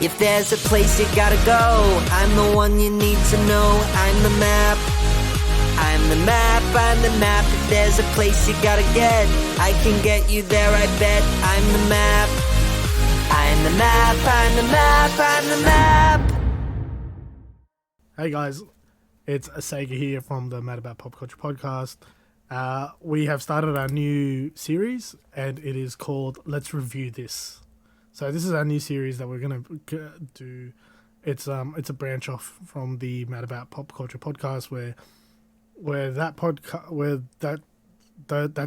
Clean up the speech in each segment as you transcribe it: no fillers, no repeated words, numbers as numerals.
If there's a place you gotta go, I'm the one you need to know. I'm the map. I'm the map, I'm the map. If there's a place you gotta get, I can get you there, I bet. I'm the map. I'm the map, I'm the map, I'm the map. Hey guys, it's Sega here from the Mad About Pop Culture podcast. We have started our new series, and it is called Let's Review This. So this is our new series that we're gonna do. It's a branch off from the Mad About Pop Culture podcast, where that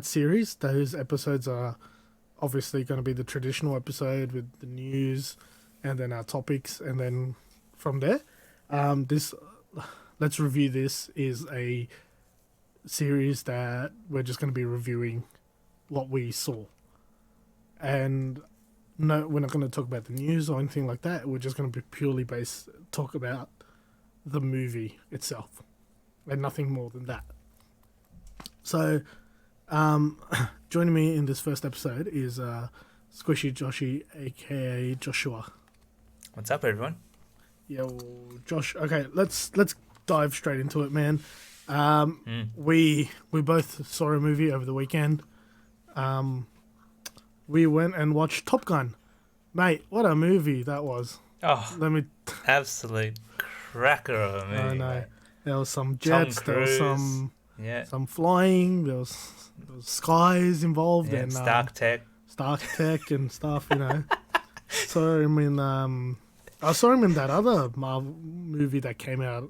series, those episodes are obviously going to be the traditional episode with the news and then our topics, and then from there, this Let's Review This is a series that we're just going to be reviewing what we saw, and no, we're not going to talk about the news or anything like that. We're just going to be purely talk about the movie itself and nothing more than that. So, joining me in this first episode is Squishy Joshy, aka Joshua. What's up, everyone? Yo, Josh. Okay, let's dive straight into it, man. We both saw a movie over the weekend. We went and watched Top Gun. Mate, what a movie that was. Oh, absolute cracker of a movie. I know. Mate. There was some jets, there was some flying, there was skies involved, and Stark Tech and stuff, you know. So I saw him in that other Marvel movie that came out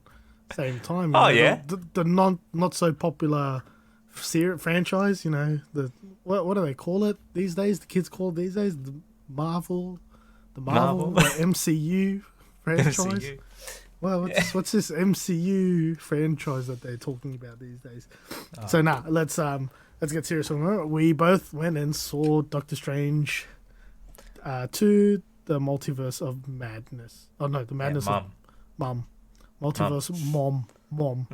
same time. The not so popular franchise, you know. What do they call it these days? The kids call it these days the Marvel, the MCU franchise. MCU. Well, what's this MCU franchise that they're talking about these days? Oh. So let's get serious on it. We both went and saw Doctor Strange 2, the Multiverse of Madness. Oh no, the Madness of Mom. Multiverse Mom.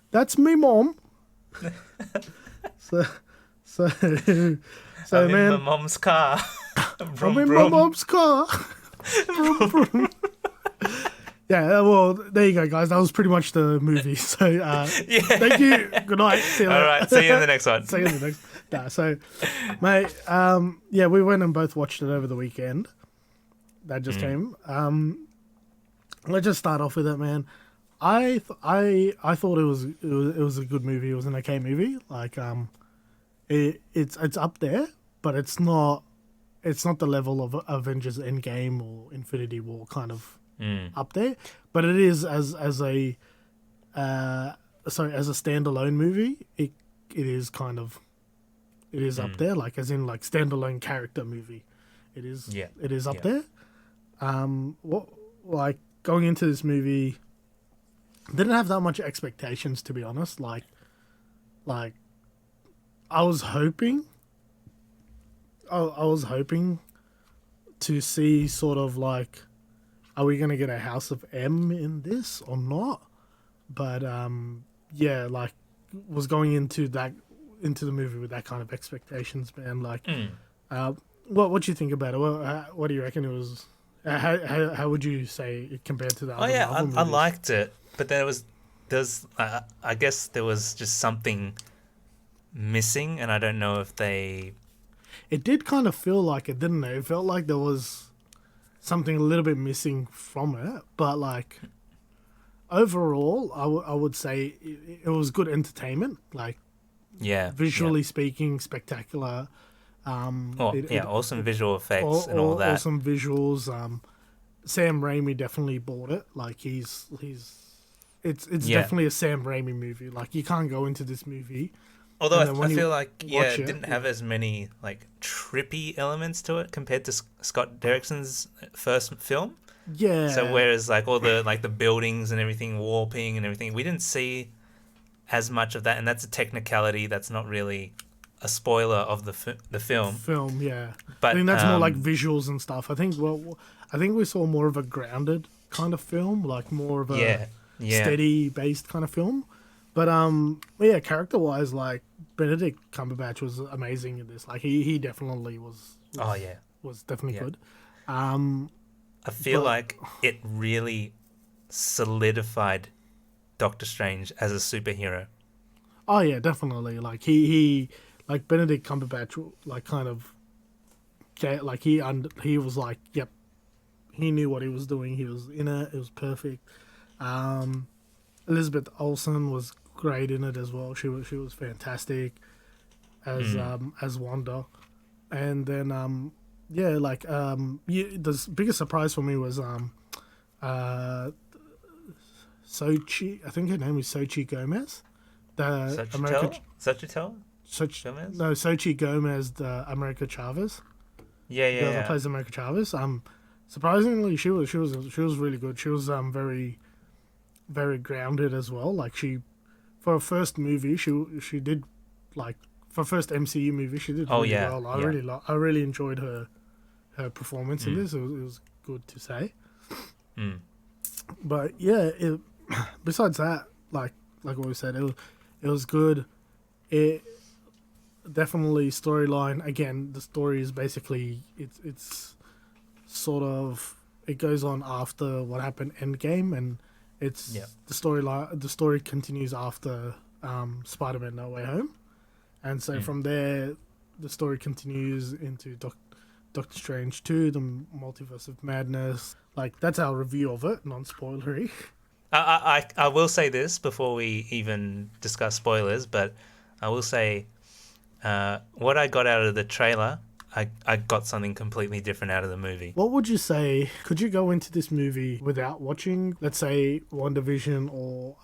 That's me, Mom. So I'm man, in my mom's car. I'm in my mom's car. Vroom, vroom. Yeah, well, there you go, guys. That was pretty much the movie. So, thank you. Good night. See you later. All right, see you in the next one. See you in the next. Nah, so, mate, we went and both watched it over the weekend. That just came. Let's just start off with it, man. I thought it was a good movie. It was an okay movie. Like, it's up there, but it's not the level of Avengers Endgame or Infinity War kind of up there, but it is as a standalone movie. It is kind of up there, like as in like standalone character movie. It is up there. Like going into this movie, didn't have that much expectations, to be honest. Like I was hoping to see sort of like, are we going to get a House of M in this or not? But like was going into the movie with that kind of expectations, man. Like, what do you think about it? What do you reckon it was? How would you say it compared to the other Marvel movies? I liked it, but I guess there was just something missing, and I don't know if they. It did kind of feel like it, didn't it? It felt like there was something a little bit missing from it, but like overall, I would say it was good entertainment. Like, visually speaking, spectacular. Awesome visual effects and all that. Awesome visuals. Sam Raimi definitely bought it. Like it's definitely a Sam Raimi movie. Like you can't go into this movie. Although I feel like it didn't have as many like trippy elements to it compared to Scott Derrickson's first film. Yeah. So whereas like all the like the buildings and everything warping and everything, we didn't see as much of that, and that's a technicality that's not really a spoiler of the film. But I think that's more like visuals and stuff. I think we saw more of a grounded kind of film, like more of a steady based kind of film. But character wise, like Benedict Cumberbatch was amazing in this. Like he definitely was. Was definitely good. I feel like it really solidified Doctor Strange as a superhero. Oh yeah, definitely. Like he like Benedict Cumberbatch, like kind of, like he was like, yep, he knew what he was doing. He was in it. It was perfect. Elizabeth Olsen was great in it as well. She was fantastic as Wanda, and then the biggest surprise for me was Sochi. I think her name is Sochi Gomez. The Sochitel? Gomez? No, Sochi Gomez, the America Chavez. Yeah. That plays America Chavez. Surprisingly, she was really good. She was very, very grounded as well. Like for her first movie, she did, like, for her first MCU movie, she did really well. I really enjoyed her performance in this. It was good to say. But yeah, besides that, like what we said, it was good. It definitely storyline. Again, the story is basically it's sort of, it goes on after what happened Endgame, and it's the storyline. The story continues after Spider-Man No Way Home, and so from there, the story continues into Doctor Strange 2, the Multiverse of Madness. Like, that's our review of it, non-spoilery. I will say this before we even discuss spoilers, but I will say what I got out of the trailer, I got something completely different out of the movie. What would you say? Could you go into this movie without watching, let's say, WandaVision or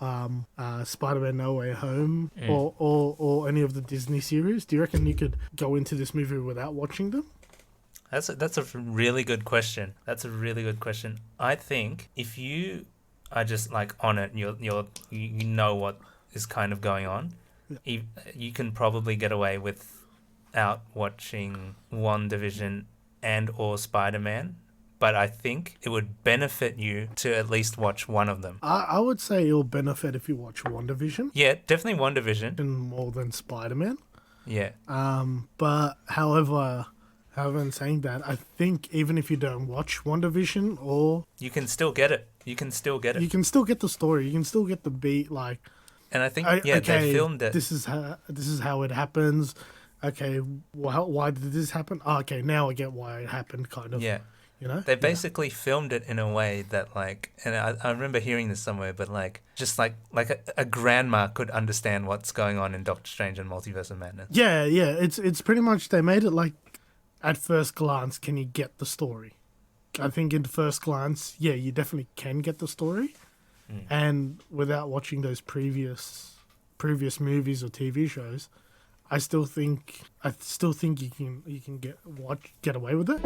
Spider-Man No Way Home or any of the Disney series? Do you reckon you could go into this movie without watching them? That's a really good question. I think if you are just like on it, you know what is kind of going on, you can probably get away without watching WandaVision and or Spider-Man. But I think it would benefit you to at least watch one of them. I would say it'll benefit if you watch WandaVision. Yeah, definitely WandaVision. More than Spider-Man. Yeah. But however, in saying that, I think even if you don't watch WandaVision, or you can still get it. You can still get the story. You can still get the beat. Like, and I think they filmed it. This is how it happens. Okay, why did this happen? Oh, okay, now I get why it happened. Kind of. Yeah. You know, they basically filmed it in a way that, like, and I remember hearing this somewhere, but like, just like a grandma could understand what's going on in Doctor Strange and Multiverse of Madness. Yeah. It's pretty much, they made it like, at first glance, can you get the story? I think in first glance, yeah, you definitely can get the story, and without watching those previous movies or TV shows, I still think you can get away with it.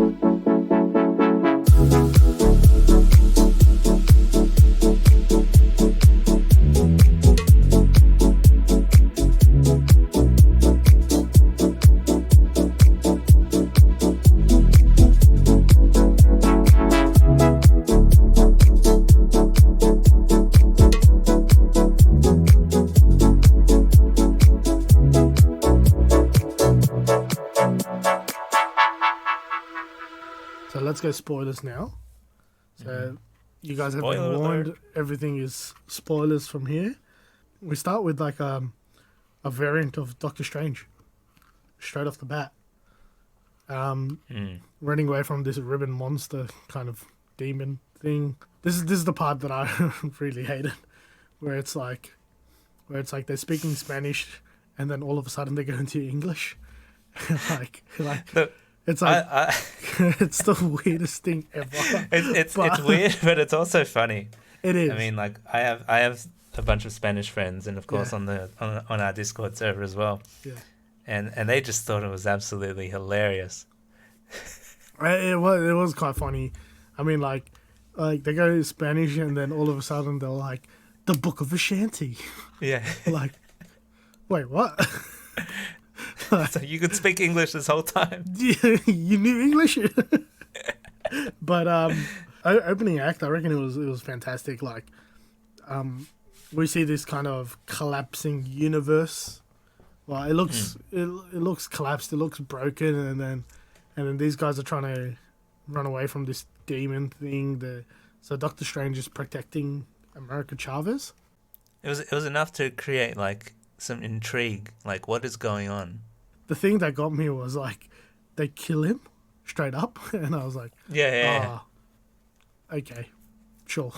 So let's go spoilers now. So you guys have been warned. Alert. Everything is spoilers from here. We start with like a variant of Doctor Strange, straight off the bat. Running away from this ribbon monster kind of demon thing. This is the part that I really hated, where it's like they're speaking Spanish and then all of a sudden they go into English. like. It's like it's the weirdest thing ever. It's weird, but it's also funny. It is. I mean, like I have a bunch of Spanish friends, and of course on our Discord server as well. Yeah. And they just thought it was absolutely hilarious. It was quite funny. I mean, like they go to Spanish, and then all of a sudden they're like, "The Book of Ashanti." Yeah. Like, wait, what? So you could speak English this whole time. Yeah, you knew English. But opening act, I reckon it was fantastic. Like, we see this kind of collapsing universe. Well, it looks collapsed. It looks broken, and then these guys are trying to run away from this demon thing. So Doctor Strange is protecting America Chavez. It was enough to create like some intrigue, like what is going on. The thing that got me was like they kill him straight up, and I was like, Yeah. okay, sure.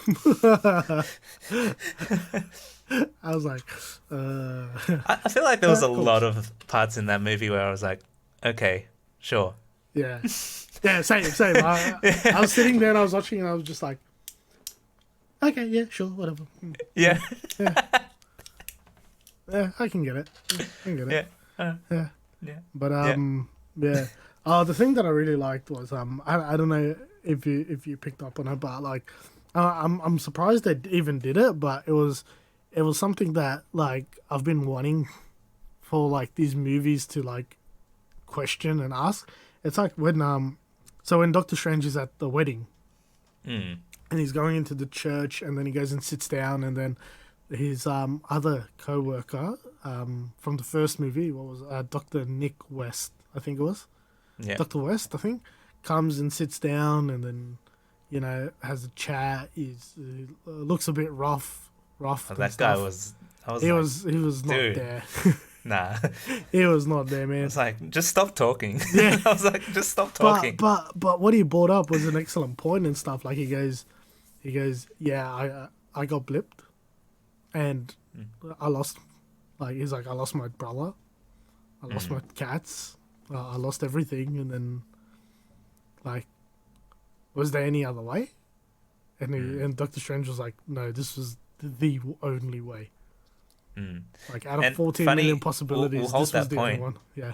I was like, I feel like there was a lot of parts in that movie where I was like, okay, sure. yeah, same. I was sitting there and I was watching, and I was just like, okay, yeah, sure, whatever. Yeah. Yeah, I can get it. Yeah. Yeah. Yeah. But yeah. The thing that I really liked was I don't know if you picked up on it, but like I'm surprised they even did it, but it was something that like I've been wanting for like these movies to like question and ask. It's like when Doctor Strange is at the wedding, and he's going into the church, and then he goes and sits down, and then his other co-worker from the first movie, what was Dr. Nick West, I think it was. Yeah. Dr. West, I think, comes and sits down, and then, you know, has a chat. He looks a bit rough. Oh, that guy was. He was not dude. there. Nah. He was not there, man. It's like, just stop talking. Yeah. I was like, just stop talking. But what he brought up was an excellent point and stuff. Like he goes, yeah, I got blipped, and I lost. Like he's like, I lost my brother, I lost my cats, I lost everything, and then, like, was there any other way? And Doctor Strange was like, no, this was the only way. Like out of 14 million possibilities, we'll hold this was that the only point. one. Yeah.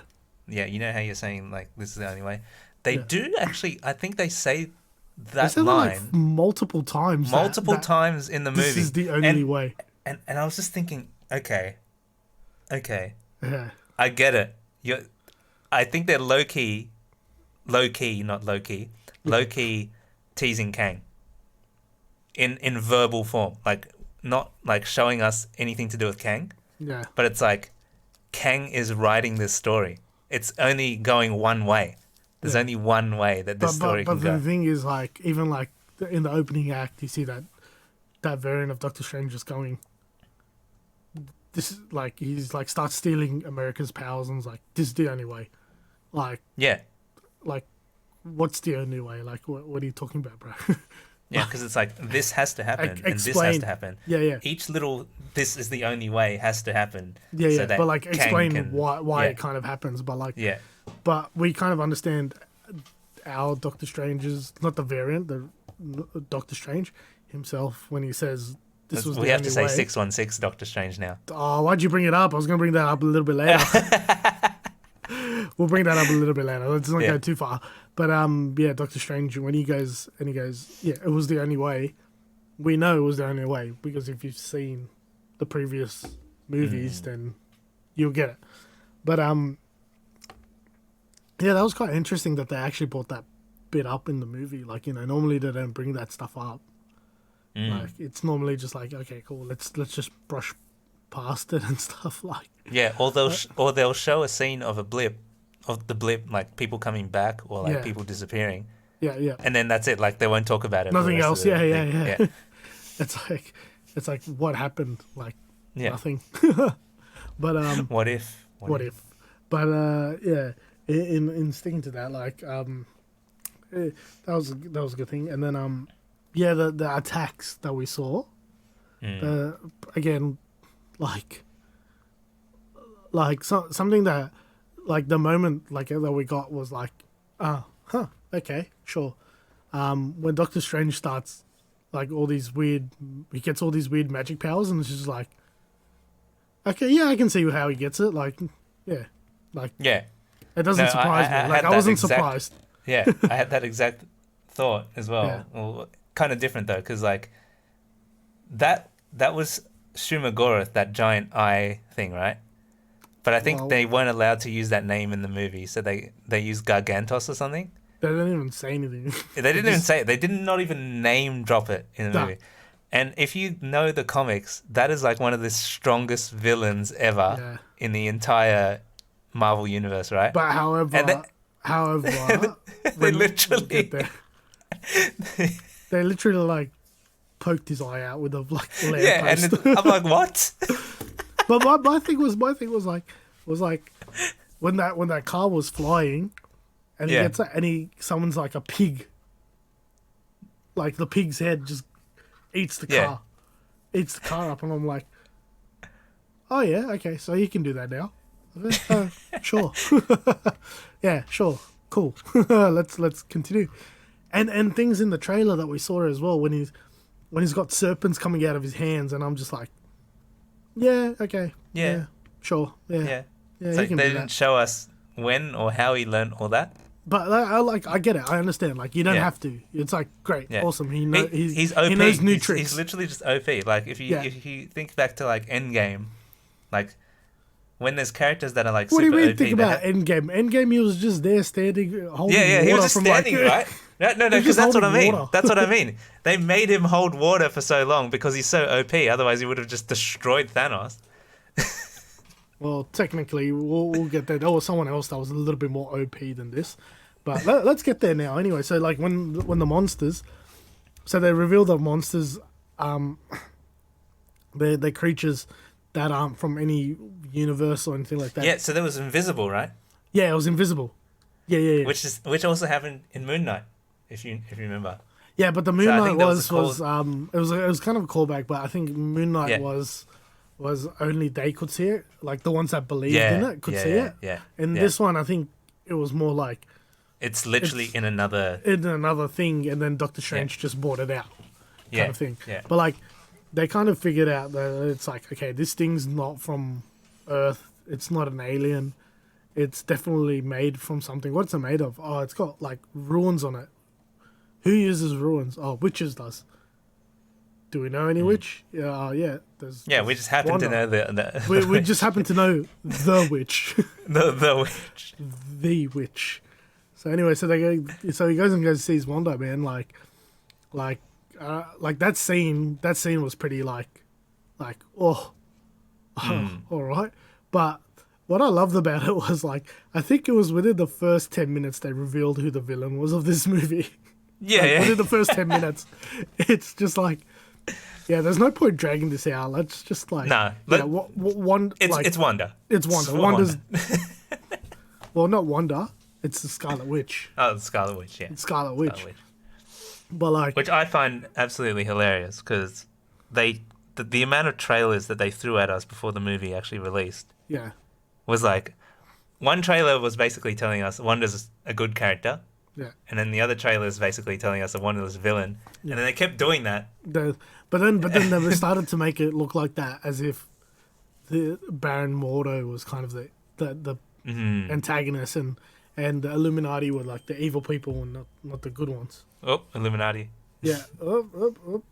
Yeah, you know how you're saying like this is the only way. They Yeah. do actually. I think they say They that said line that like multiple times. that times in the movie. This is the only way. And I was just thinking, okay, Yeah. I get it. I think they're low key, not low key, teasing Kang. In verbal form, like not like showing us anything to do with Kang, Yeah. but it's like Kang is writing this story. It's only going one way. There's only one way that this story can But go. the thing is, like, even like in the opening act, you see that variant of Doctor Strange is going. This is like he's like starts stealing America's powers and is like, this is the only way. Like, what's the only way? Like, what are you talking about, bro? Yeah, because it's like this has to happen and this has Explain. to happen. Yeah. Each little this is the only way has to happen. Yeah. so that But like, Kang explain can- why yeah. it kind of happens. But like, Yeah, but we kind of understand our Doctor Strange's not the variant, the Doctor Strange himself when he says this was we the have only to say way. 616 Doctor Strange now. Oh, why'd you bring it up? I was going to bring that up a little bit later. We'll bring that up a little bit later. Let's not go too far. But yeah, Doctor Strange, when he goes, yeah, it was the only way. We know it was the only way because if you've seen the previous movies, then you'll get it. But yeah, that was quite interesting that they actually brought that bit up in the movie. Like, you know, normally they don't bring that stuff up. Like, it's normally just like, okay, cool, let's just brush past it and stuff like. Yeah, or they'll show a scene of the blip, like people coming back or like people disappearing. Yeah. And then that's it. Like they won't talk about it. Nothing for the else. rest of the Yeah. thing. It's like what happened? Like nothing. But What if? But yeah, in sticking to that, like that was a good thing. And then yeah, the attacks that we saw, again, like something that like the moment like that we got was like, okay, sure. When Doctor Strange starts like he gets all these weird magic powers, and it's just like, okay, yeah, I can see how he gets it. Like, yeah, it doesn't surprise me. Like, I wasn't surprised. Yeah, I had that exact thought as well. Yeah. Well, kind of different though, because like that was Shumagorath, that giant eye thing, right? But I think they weren't allowed to use that name in the movie, so they used Gargantos or something. They didn't even say anything. They didn't even say it. They did not even name drop it in the movie. And if you know the comics, that is like one of the strongest villains ever in the entire Marvel universe, right? But however, they literally They literally like poked his eye out with a like lamp Yeah, and post. I'm like, what? But my thing was like when that car was flying, and he Yeah. gets and he summons like a pig. Like the pig's head just eats the Yeah. car, eats the car up, and I'm like, oh yeah, okay, so you can do that now. Sure, yeah, sure, cool. let's continue, and things in the trailer that we saw as well when he's got serpents coming out of his hands, and I'm just like, yeah, okay, Yeah. sure, Yeah. yeah, So he can they do didn't that. show us when or how he learned all that. But I get it. I understand. Like you don't Yeah. have to. It's like great, Yeah. awesome. He's OP. He knows new he's, tricks. He's literally just OP. Like if you think back to like Endgame, like when there's characters that are like What do super you mean? OP. Think they about Endgame. Endgame, he was just there standing, holding yeah, water he was just from standing, like, right? No, He was because just that's what I holding mean. water. That's what I mean. They made him hold water for so long because he's so OP. Otherwise, he would have just destroyed Thanos. Well, technically, we'll get there. There was someone else that was a little bit more OP than this, but let's get there now. Anyway, so like when the monsters, so they reveal the monsters, they're creatures that aren't from any universe or anything like that. Yeah. So there was Invisible, right? Yeah, it was invisible. Yeah. Which also happened in Moon Knight, if you remember. Yeah, but the Moon So I Knight think that was was a it was kind of a callback, but I think Moon Knight Yeah. was only they could see it, like the ones that believed in it could see it. Yeah. And yeah. this one, I think it was more like It's literally in another. in another thing, and then Doctor Strange just brought it out, kind of thing. Yeah. But like they kind of figured out that it's like, okay, this thing's not from Earth. It's not an alien. It's definitely made from something. What's it made of? Oh, it's got like ruins on it. Who uses ruins? Oh, witches does. Do we know any witch? Yeah. Yeah, we just happen to know the we just happen to know the witch, the witch. the witch. So anyway, so he goes and sees Wanda, man. Like that scene. That scene was pretty like all right. But what I loved about it was like I think it was within the first 10 minutes they revealed who the villain was of this movie. Yeah, Within the first 10 minutes, it's just like, yeah, there's no point dragging this out. Let's just like, Nah, one. It's Wanda. It's Wanda. Wanda's. Well, not Wanda. It's the Scarlet Witch. Oh, the Scarlet Witch. Yeah, Scarlet Witch. Scarlet Witch. But like, Which I find absolutely hilarious because the amount of trailers that they threw at us before the movie actually released yeah, was like, one trailer was basically telling us Wanda's a good character. yeah. And then the other trailer is basically telling us that Wanda's a villain. And then they kept doing that. But then they started to make it look like that, as if the Baron Mordo was kind of the antagonist, and the Illuminati were like the evil people and not the good ones. Oh, Illuminati. Yeah. Oh.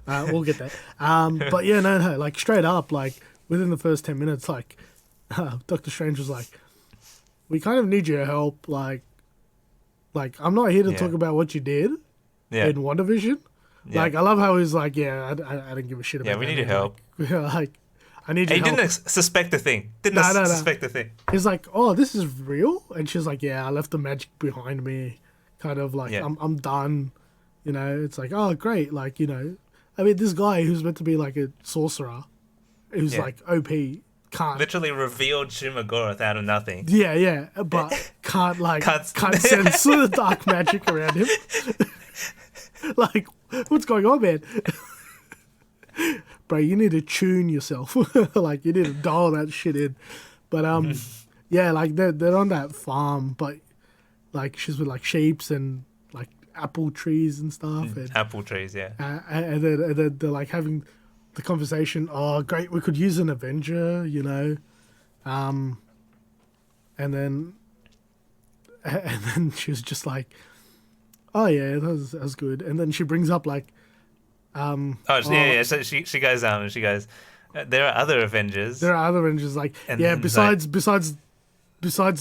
We'll get that. But yeah, no, like straight up, like within the first 10 minutes, like Doctor Strange was like, "We kind of need your help. Like I'm not here to talk about what you did in WandaVision." Yeah. Like I love how he's like, "Yeah, I don't give a shit about." Yeah, we that." need your help. Like I need your He help. didn't suspect a thing. Didn't suspect a thing. He's like, "Oh, this is real," and she's like, "Yeah, I left the magic behind me." Kind of like, Yeah. I'm done. You know, it's like, oh, great. Like, you know, I mean, this guy who's meant to be like a sorcerer, who's like OP, can't Literally revealed Shumagorath out of nothing. Yeah, but can't sense the dark magic around him. Like, what's going on, man? Bro, you need to tune yourself. Like, you need to dial that shit in. But yeah, like they're on that farm, but like she's with like sheeps and like apple trees and stuff. And, Apple trees, yeah. and then they're like having the conversation. Oh, great, we could use an Avenger, you know. And then she was just like, "Oh yeah, that was good." And then she brings up like, Yeah. So she goes down and she goes, "There are other Avengers." there are other Avengers, like, And yeah, then, besides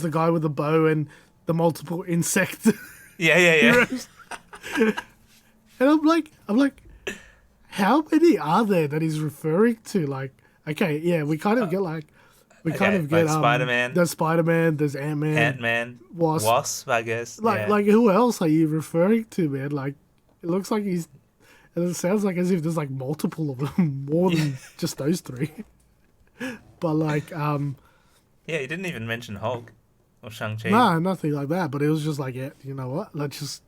the guy with the bow and the multiple insect Yeah. heroes. And I'm like, how many are there that he's referring to? Like, okay, yeah, we kind of get like We kind of get like Spider-Man. There's Spider-Man. There's Ant-Man. Ant-Man. Wasp, I guess. Like who else are you referring to, man? Like, it looks like he's. And it sounds like as if there's like multiple of them, more than just those three. But like, yeah, he didn't even mention Hulk or Shang-Chi. nah, nothing like that. But it was just like, yeah, you know what? Let's just.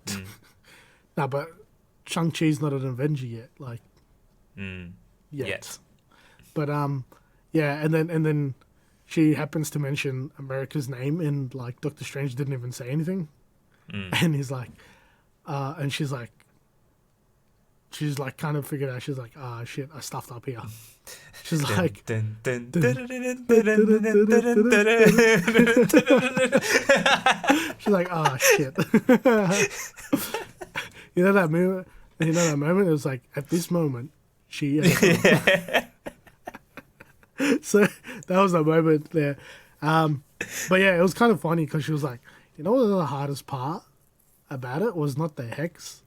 Nah, but Shang-Chi's not an Avenger yet. Like, yet. But yeah, and then she happens to mention America's name, and like Doctor Strange didn't even say anything, and he's like, and she's like kind of figured out. She's like, ah, shit, I stuffed up here. She's like, she's like, ah, shit. You know that moment? You know that moment? It was like, at this moment, she. So that was the moment there. But yeah, it was kind of funny because she was like, you know what the hardest part about it was not the hex,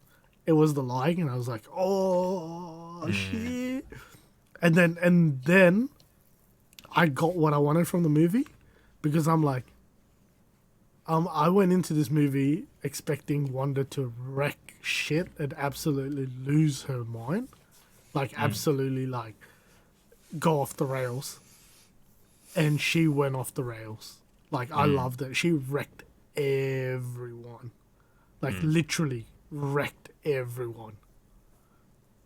it was the lying. And I was like, oh, shit. And then I got what I wanted from the movie because I'm like, I went into this movie expecting Wanda to wreck shit and absolutely lose her mind. Like, absolutely, like, go off the rails. And she went off the rails. Like, I loved it. She wrecked everyone. Like, literally wrecked everyone.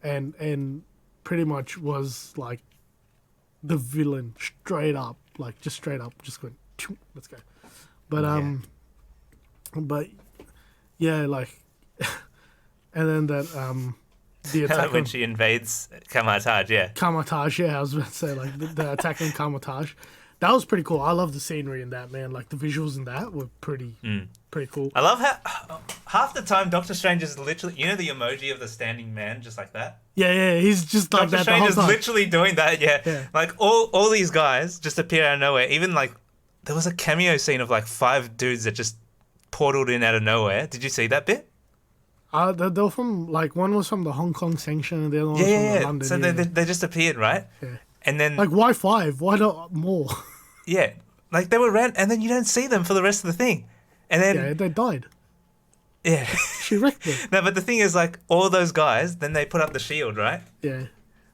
And pretty much was, like, the villain straight up. Like, just straight up. Just going, let's go. But yeah, like, and then that, the attack when she invades Kamatage, yeah. Kamatage, yeah, I was about to say, like, the attack on Kamatage. That was pretty cool. I love the scenery in that, man. Like, the visuals in that were pretty cool. I love how half the time Doctor Strange is literally, you know the emoji of the standing man, just like that? Yeah, he's just like Doctor that Strange the is whole time. literally doing that, yeah. Like, all these guys just appear out of nowhere. Even, like, there was a cameo scene of, like, 5 dudes that just portaled in out of nowhere. Did you see that bit? They were from, like, one was from the Hong Kong section and the other one was from the London. So they just appeared, right? Yeah. And then... Like, why 5? Why not more? Yeah. Like, they were around, and then you don't see them for the rest of the thing. And then... Yeah, they died. Yeah. She wrecked them. No, but the thing is, like, all those guys, then they put up the shield, right? Yeah.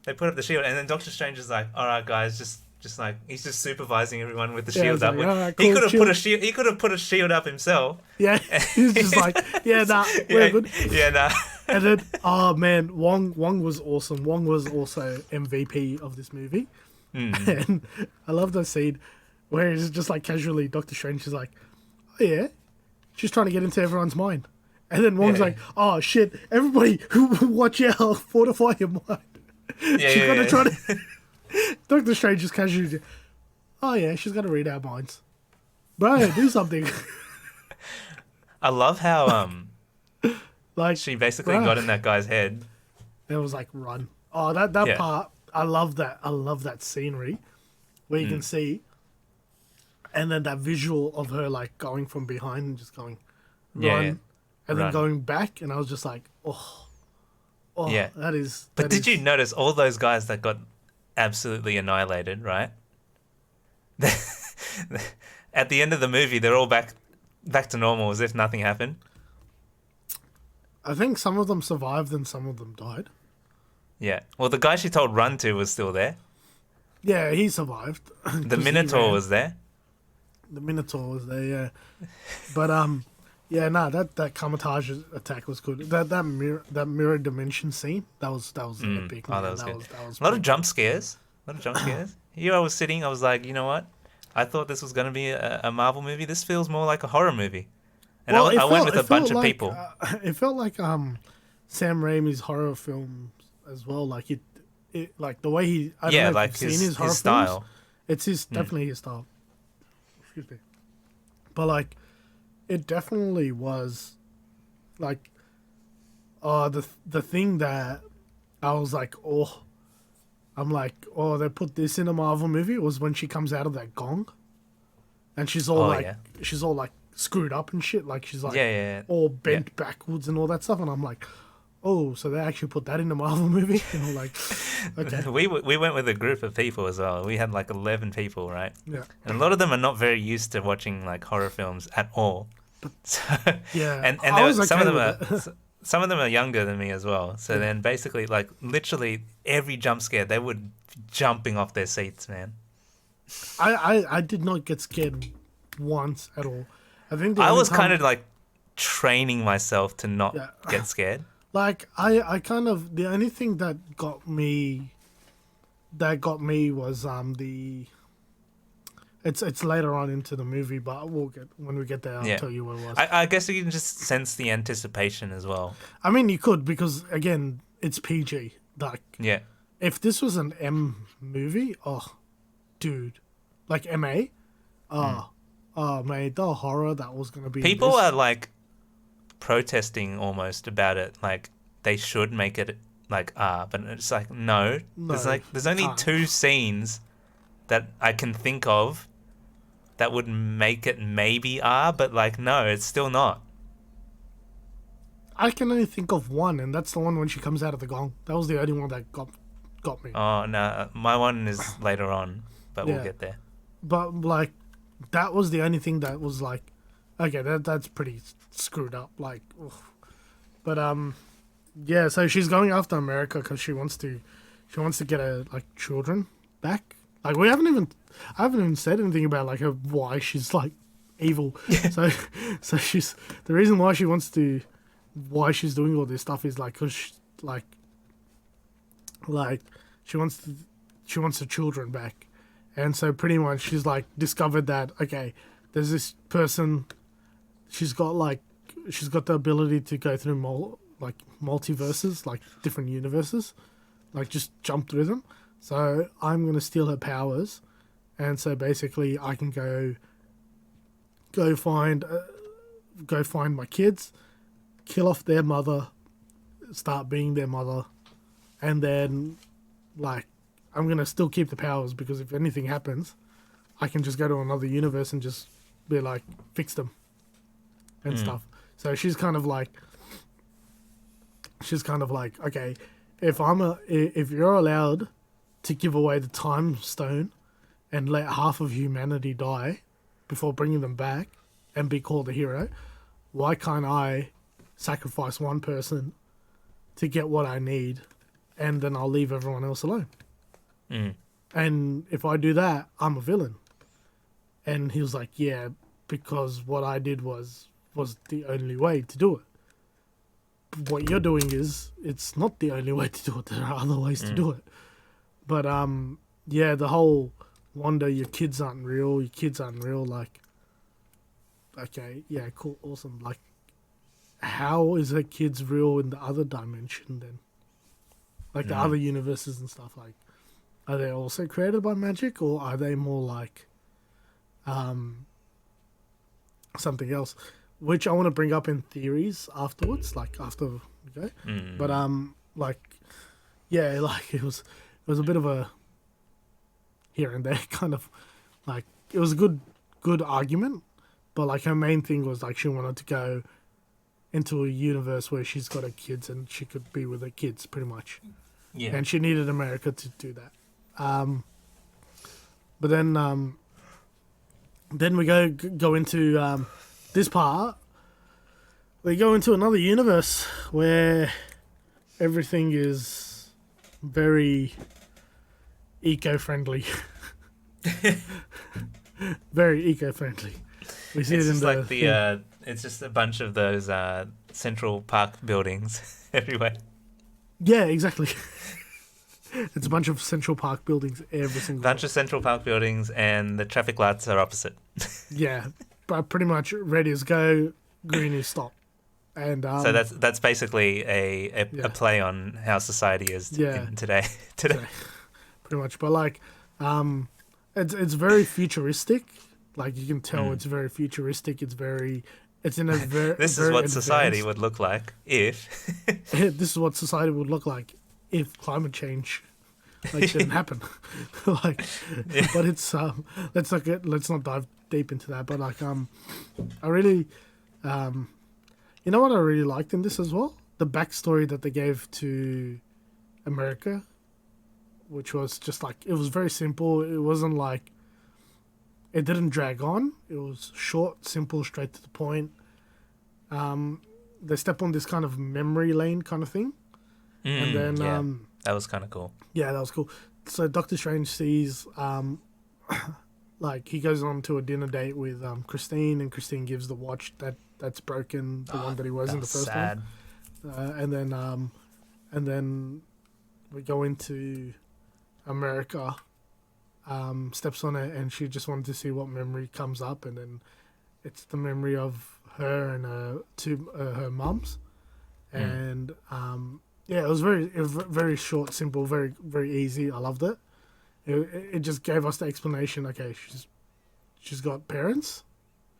They put up the shield, and then Doctor Strange is like, all right, guys, just like, he's just supervising everyone with the shield up. Like, right, he cool, could have chill. put a shield. He could have put a shield up himself. Yeah, he's just like, yeah, nah, we're good. Yeah, nah. And then, oh man, Wong was awesome. Wong was also MVP of this movie. And I love that scene where it's just like casually, Doctor Strange is like, oh yeah, she's trying to get into everyone's mind. And then Wong's like, oh shit, everybody, watch out, fortify your mind. She's gonna try to. Doctor Strange just casually, oh yeah, she's gonna read our minds. Bro, do something. I love how like she basically got in that guy's head. It was like run. Oh, that part, I love that. I love that scenery where you can see, and then that visual of her like going from behind and just going run, and then going back, and I was just like, oh, yeah, that is. But did you notice all those guys that got absolutely annihilated, right? At the end of the movie, they're all back to normal as if nothing happened. I think some of them survived and some of them died. Yeah. Well, the guy she told run to was still there. Yeah, he survived. The Minotaur was there. The Minotaur was there, yeah. But yeah, no, that Kamatage attack was good. That mirror dimension scene, that was epic. Oh, that was good. A lot of jump scares. Here I was sitting, I was like, you know what? I thought this was going to be a Marvel movie. This feels more like a horror movie. And I went with a bunch of people. It felt like Sam Raimi's horror films as well. Like it like the way he. I don't know like if you've seen his horror style. Films. It's definitely his style. Excuse me. But like, it definitely was, like, the thing that I was like, they put this in a Marvel movie was when she comes out of that gong, and she's all screwed up and shit. Like she's like all bent backwards and all that stuff. And I'm like, oh, so they actually put that in a Marvel movie? And I'm like, okay. We went with a group of people as well. We had like 11 people, right? Yeah. And a lot of them are not very used to watching like horror films at all. So, Yeah. and I was some of okay them with are some of them are younger than me as well. So then basically like literally every jump scare they would be jumping off their seats, man. I did not get scared once at all. I think I was kind of like training myself to not get scared. Like I kind of, the only thing that got me was it's later on into the movie, but when we get there I'll tell you what it was. I guess you can just sense the anticipation as well. I mean, you could, because again it's PG. Like, yeah, if this was an M movie, oh dude, like MA, oh mate, the horror that was gonna be. People are like protesting almost about it, like they should make it like R, but it's like no. There's only two scenes that I can think of that would make it maybe R, but like no, it's still not. I can only think of one, and that's the one when she comes out of the gong. That was the only one that got me. Oh no, my one is later on, but we'll get there. But like, that was the only thing that was like, okay, that's pretty screwed up. Like, oof. But yeah. So she's going after America because she wants to get her like children back. Like, I haven't even said anything about like why she's like evil. So she's, the reason why she's doing all this stuff is like because like she wants the children back. And so pretty much she's like discovered that, okay, there's this person, she's got the ability to go through multiverses, like different universes, like just jump through them. So I'm going to steal her powers. And so basically I can go find my kids, kill off their mother, start being their mother, and then like, I'm going to still keep the powers, because if anything happens, I can just go to another universe and just be like, fix them and stuff. So she's kind of like, okay, if you're allowed to give away the time stone and let half of humanity die before bringing them back and be called a hero, why can't I sacrifice one person to get what I need, and then I'll leave everyone else alone? And if I do that, I'm a villain. And he was like, yeah, because what I did was the only way to do it. What you're doing is, it's not the only way to do it. There are other ways to do it. But yeah, the whole Wanda, your kids aren't real, like, okay, yeah, cool, awesome. Like, how is her kids real in the other dimension then? Like the other universes and stuff, like, are they also created by magic, or are they more like something else? Which I want to bring up in theories afterwards, like after we go. But like, yeah, like it was a bit of a here and there kind of, like, it was a good argument, but like her main thing was like she wanted to go into a universe where she's got her kids and she could be with her kids pretty much. Yeah. And she needed America to do that. But then we go into this part. We go into another universe where everything is very eco-friendly. Very eco-friendly. We see it's it in the it's just a bunch of those Central Park buildings everywhere. Yeah, exactly. It's a bunch of Central Park buildings every single bunch of Central Park buildings, and the traffic lights are opposite. Yeah, but pretty much red is go, green is stop. And so that's basically a play on how society is today. Pretty much, but like it's very futuristic. Like you can tell it's very futuristic. It's in a very this is what society would look like if this is what society would look like if climate change didn't happen. But it's let's not dive deep into that. But like I really you know what I really liked in this as well? the backstory that they gave to America, which was just like, it was very simple. It wasn't like, it didn't drag on. It was short, simple, straight to the point. They step on this kind of memory lane kind of thing. And then that was kind of cool. Yeah, that was cool. So Doctor Strange sees like he goes on to a dinner date with Christine, and Christine gives the watch that's broken, the one that he was in the first sad. one. And then we go into America. Steps on it, and she just wanted to see what memory comes up, and then it's the memory of her and her mums, and yeah, it was very short, simple, very very easy. I loved it. It just gave us the explanation. Okay, she's got parents,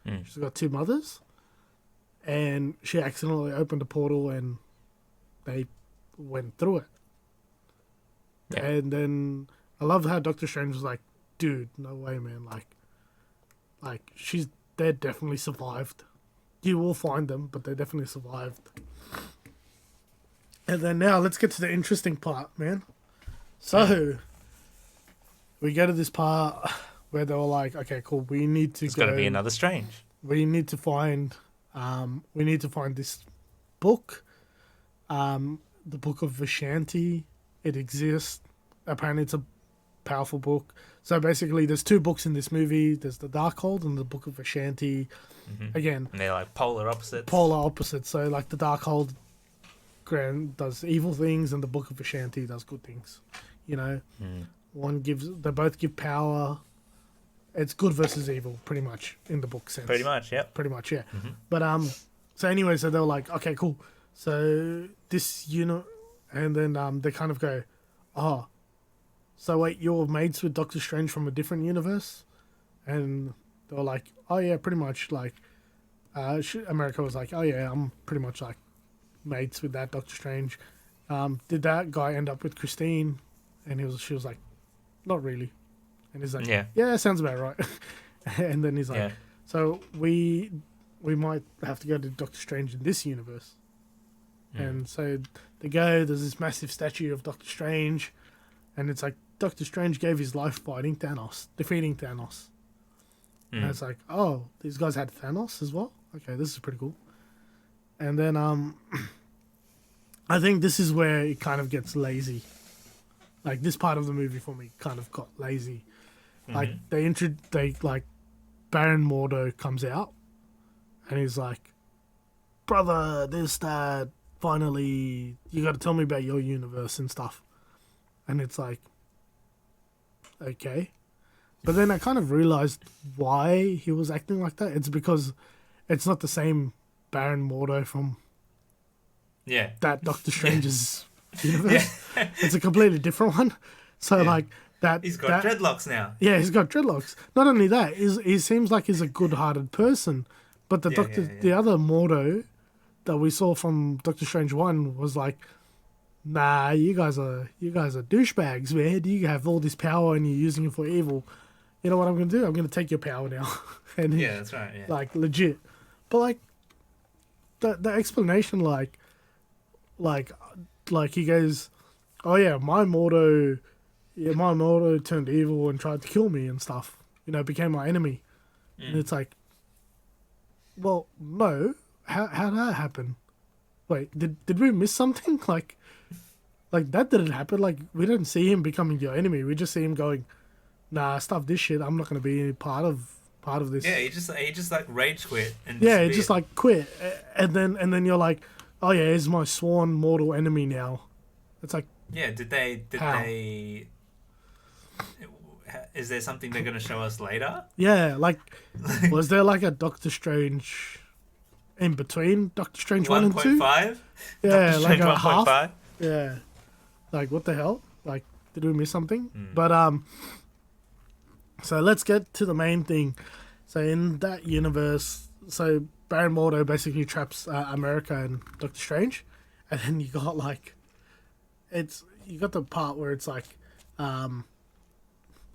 she's got two mothers, and she accidentally opened a portal, and they went through it, and then. I love how Doctor Strange was like, dude, no way, man. Like they definitely survived. You will find them, but they definitely survived. And then now let's get to the interesting part, man. So we go to this part where they were like, okay, cool. We need to. It's got to be another Strange. We need to find. This book. The Book of Vishanti. It exists. Apparently, it's a powerful book. So basically, there's two books in this movie. There's the Darkhold and the Book of Vishanti. Again, and they're like polar opposites. So like the Darkhold does evil things, and the Book of Vishanti does good things. You know, they both give power. It's good versus evil, pretty much in the book sense. Pretty much, yeah. But so anyway, so they were like, okay, cool. So this, and then they kind of go, oh. So wait, you're mates with Doctor Strange from a different universe? And they were like, oh yeah, pretty much. Like, America was like, oh yeah, I'm pretty much like mates with that Doctor Strange. Did that guy end up with Christine? And she was like, not really. And he's like, yeah, sounds about right. And then he's like, so we might have to go to Doctor Strange in this universe. And so they go, there's this massive statue of Doctor Strange, and it's like, Doctor Strange gave his life fighting Thanos, defeating Thanos. And it's like, oh, these guys had Thanos as well? Okay, this is pretty cool. And then I think this is where it kind of gets lazy. Like, this part of the movie for me kind of got lazy. Like, they Baron Mordo comes out, and he's like, brother, this, that, finally, you got to tell me about your universe and stuff. And it's like, okay. But then I kind of realized why he was acting like that. It's because it's not the same Baron Mordo from that Doctor Strange's universe. It's a completely different one. So like that. He's got dreadlocks now. Yeah, he's got dreadlocks. Not only that, he seems like he's a good-hearted person. But the other Mordo that we saw from Doctor Strange 1 was like, nah, you guys are douchebags, man. You have all this power and you're using it for evil. You know what I'm gonna do? I'm gonna take your power now. And that's right. Yeah. Like legit. But like the explanation, like he goes, oh yeah, my Mordo turned evil and tried to kill me and stuff. Became my enemy. And it's like, well, no. How did that happen? Wait, did we miss something? Like that didn't happen. Like, we didn't see him becoming your enemy. We just see him going, nah, stuff this shit. I'm not going to be part of this. Yeah, he just like rage quit and he just like quit. And then you're like, oh yeah, he's my sworn mortal enemy now. It's like, yeah. Did they? Is there something they're going to show us later? Yeah, like, was there like a Doctor Strange in between Doctor Strange 1 and 2? 1.5? Yeah, Doctor like Strange a 1.5? half. Yeah. Like, what the hell? Like, did we miss something? But, so let's get to the main thing. So in that universe, so Baron Mordo basically traps America and Doctor Strange. And then you got like, you got the part where it's like,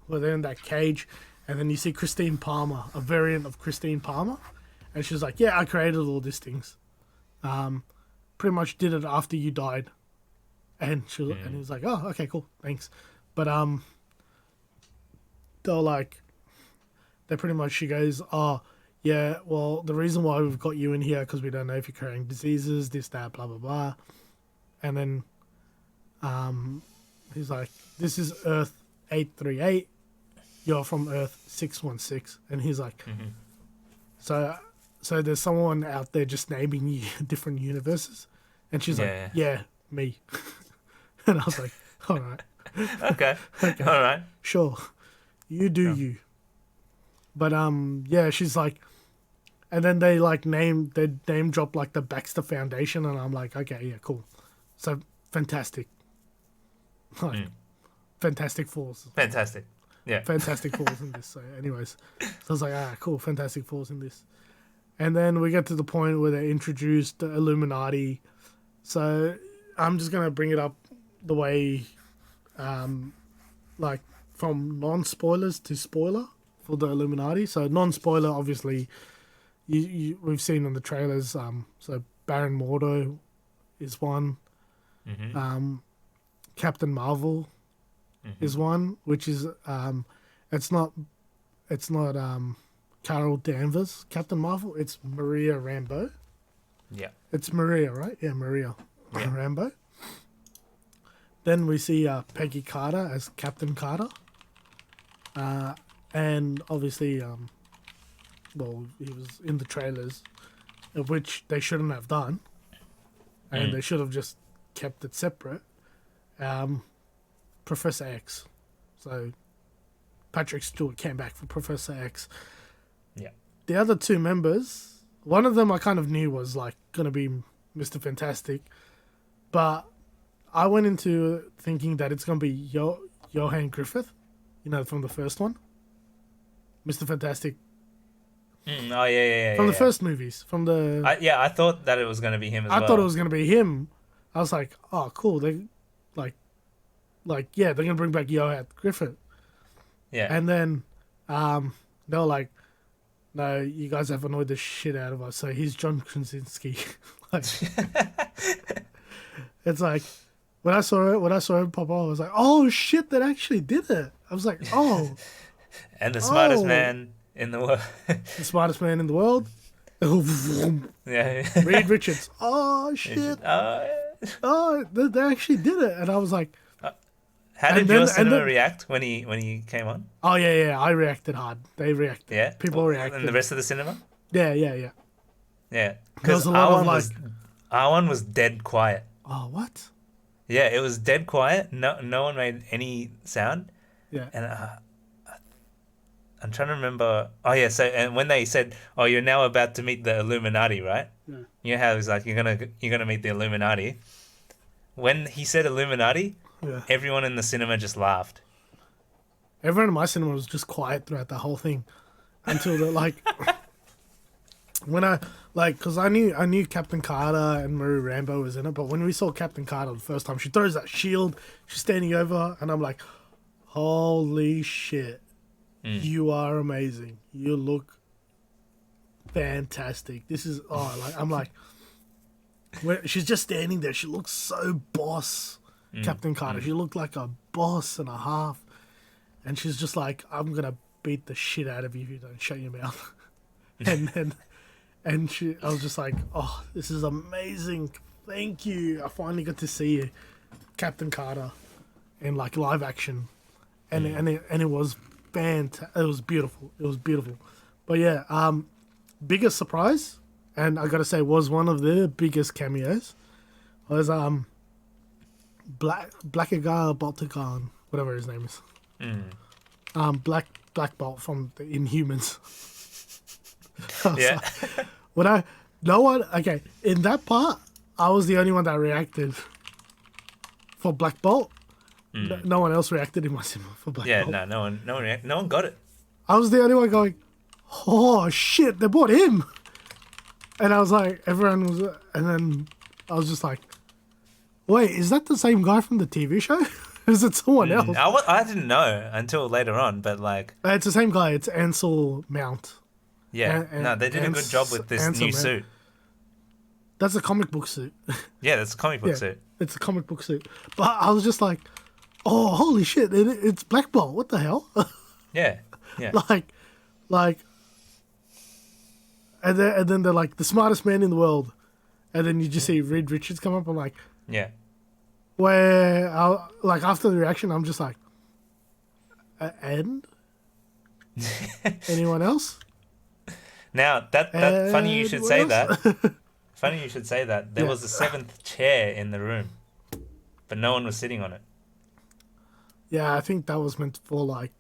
where they're in that cage, and then you see Christine Palmer, a variant of Christine Palmer. And she's like, yeah, I created all these things. pretty much did it after you died. And and he was like, oh, okay, cool, thanks. But they're like, she goes, oh, yeah, well, the reason why we've got you in here because we don't know if you're carrying diseases, this, that, blah, blah, blah. And then he's like, this is Earth 838. You're from Earth 616. And he's like, so there's someone out there just naming you different universes. And she's like, yeah, me. And I was like, all right. Okay. All right. Sure. You do you. But yeah, she's like, and then they name drop like the Baxter Foundation, and I'm like, okay, yeah, cool. So fantastic. Like Fantastic Fours. Fantastic. Yeah. Fantastic Fours in this. So anyways. So I was like, cool, Fantastic Fours in this. And then we get to the point where they introduced the Illuminati. So I'm just gonna bring it up the way like from non-spoilers to spoiler for the Illuminati. So non-spoiler, obviously, we've seen in the trailers. So Baron Mordo is one. Captain Marvel is one, which is it's not Carol Danvers, Captain Marvel. It's Maria Rambeau. Yeah. It's Maria, right? Yeah, Maria Rambeau. Then we see Peggy Carter as Captain Carter. And obviously, well, he was in the trailers, which they shouldn't have done. And they should have just kept it separate. Professor X. So Patrick Stewart came back for Professor X. Yeah. The other two members, one of them I kind of knew was like going to be Mr. Fantastic, but I went into thinking that it's going to be Johan Griffith, from the first one. Mr. Fantastic. Oh, yeah. From the first movies. From the... I thought that it was going to be him as well. I thought it was going to be him. I was like, oh, cool. They, they're going to bring back Johan Griffith. Yeah. And then they were like, no, you guys have annoyed the shit out of us. So he's John Krasinski. It's like, when I saw him pop off, I was like, oh, shit, that actually did it. I was like, oh. And the smartest man in the world. The smartest man in the world. Yeah. Reed Richards. Oh, shit. Oh, they actually did it. And I was like... How did your cinema react when he came on? Oh, yeah. I reacted hard. They reacted. Yeah? People reacted. And the rest of the cinema? Yeah. Yeah. Because R1 was dead quiet. Oh, what? Yeah, it was dead quiet. No one made any sound. Yeah. And I'm trying to remember. Oh yeah, so and when they said, "Oh, you're now about to meet the Illuminati," right? Yeah. You know how it's like you're gonna meet the Illuminati. When he said Illuminati, everyone in the cinema just laughed. Everyone in my cinema was just quiet throughout the whole thing, until the when I because I knew Captain Carter and Marie Rambeau was in it, but when we saw Captain Carter the first time, she throws that shield, she's standing over, and I'm like, holy shit. You are amazing. You look fantastic. This is I'm like, she's just standing there. She looks so boss, Captain Carter. She looked like a boss and a half, and she's just like, I'm gonna beat the shit out of you if you don't shut your mouth. and I was just like, oh, this is amazing. Thank you. I finally got to see you, Captain Carter, in live action, and it was. It was beautiful. But yeah, biggest surprise, and I gotta say, was one of the biggest cameos, was Blackagar Boltagon, whatever his name is. Black Bolt from the Inhumans. Yeah. In that part, I was the only one that reacted for Black Bolt. No one else reacted in my cinema for Black Bolt. Yeah, no one got it. I was the only one going, oh shit, they bought him. And I was like, everyone was, and then I was just like, wait, is that the same guy from the TV show? Is it someone else? I didn't know until later on, but it's the same guy. It's Ansel Mount. Yeah, they did a good job with this new suit. That's a comic book suit. Yeah, that's a comic book suit. It's a comic book suit. But I was just like, oh, holy shit! It's Black Bolt. What the hell? Yeah, yeah. like, and then they're like the smartest man in the world, and then you just see Reed Richards come up. I'm like, yeah. Like after the reaction, I'm just like, and anyone else? Now that funny you should say that. else? Funny you should say that. There was a seventh chair in the room, but no one was sitting on it. Yeah, I think that was meant for like.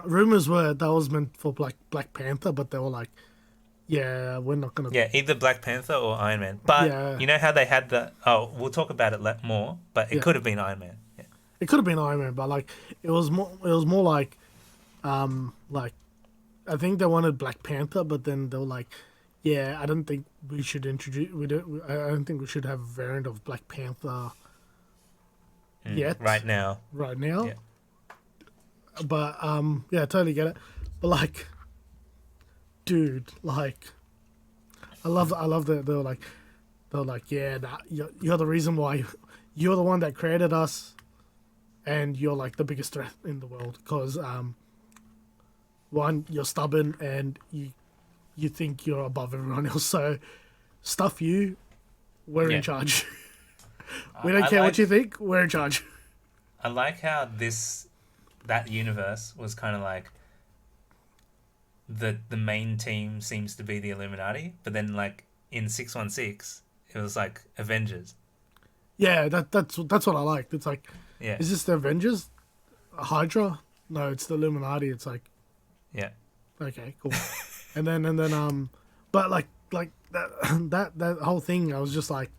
Rumors were that was meant for Black Panther, but they were like, yeah, we're not gonna. Yeah, either Black Panther or Iron Man. But you know how they had the. Oh, we'll talk about it more. But it could have been Iron Man. Yeah. It could have been Iron Man, but like it was more like, I think they wanted Black Panther, but then they were like, yeah, I don't think we should introduce. I don't think we should have a variant of Black Panther. Yet. Right now. Yeah. But yeah, I totally get it. But like, dude, like, I love that they were like, yeah, you're the reason why, you're the one that created us, and you're like the biggest threat in the world because one, you're stubborn and you think you're above everyone else, so stuff you, we're in charge. We don't care what you think, we're in charge. I like how that universe was kind of like the main team seems to be the Illuminati, but then like in 616 it was like Avengers. Yeah, that's what I liked. It's like, is this the Avengers? Hydra? No, it's the Illuminati. It's like, yeah, okay, cool. and then but like that whole thing, I was just like,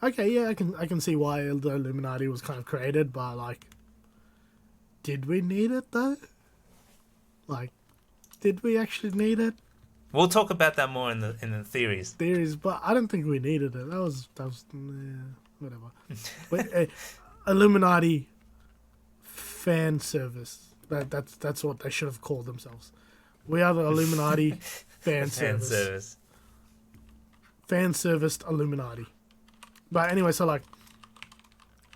okay, yeah, I can see why the Illuminati was kind of created, but like, did we need it though? Like, did we actually need it? We'll talk about that more in the theories. But I don't think we needed it. That was whatever. But, Illuminati fan service. That's what they should have called themselves. We are the Illuminati fan service. Fan serviced Illuminati. But anyway, so like,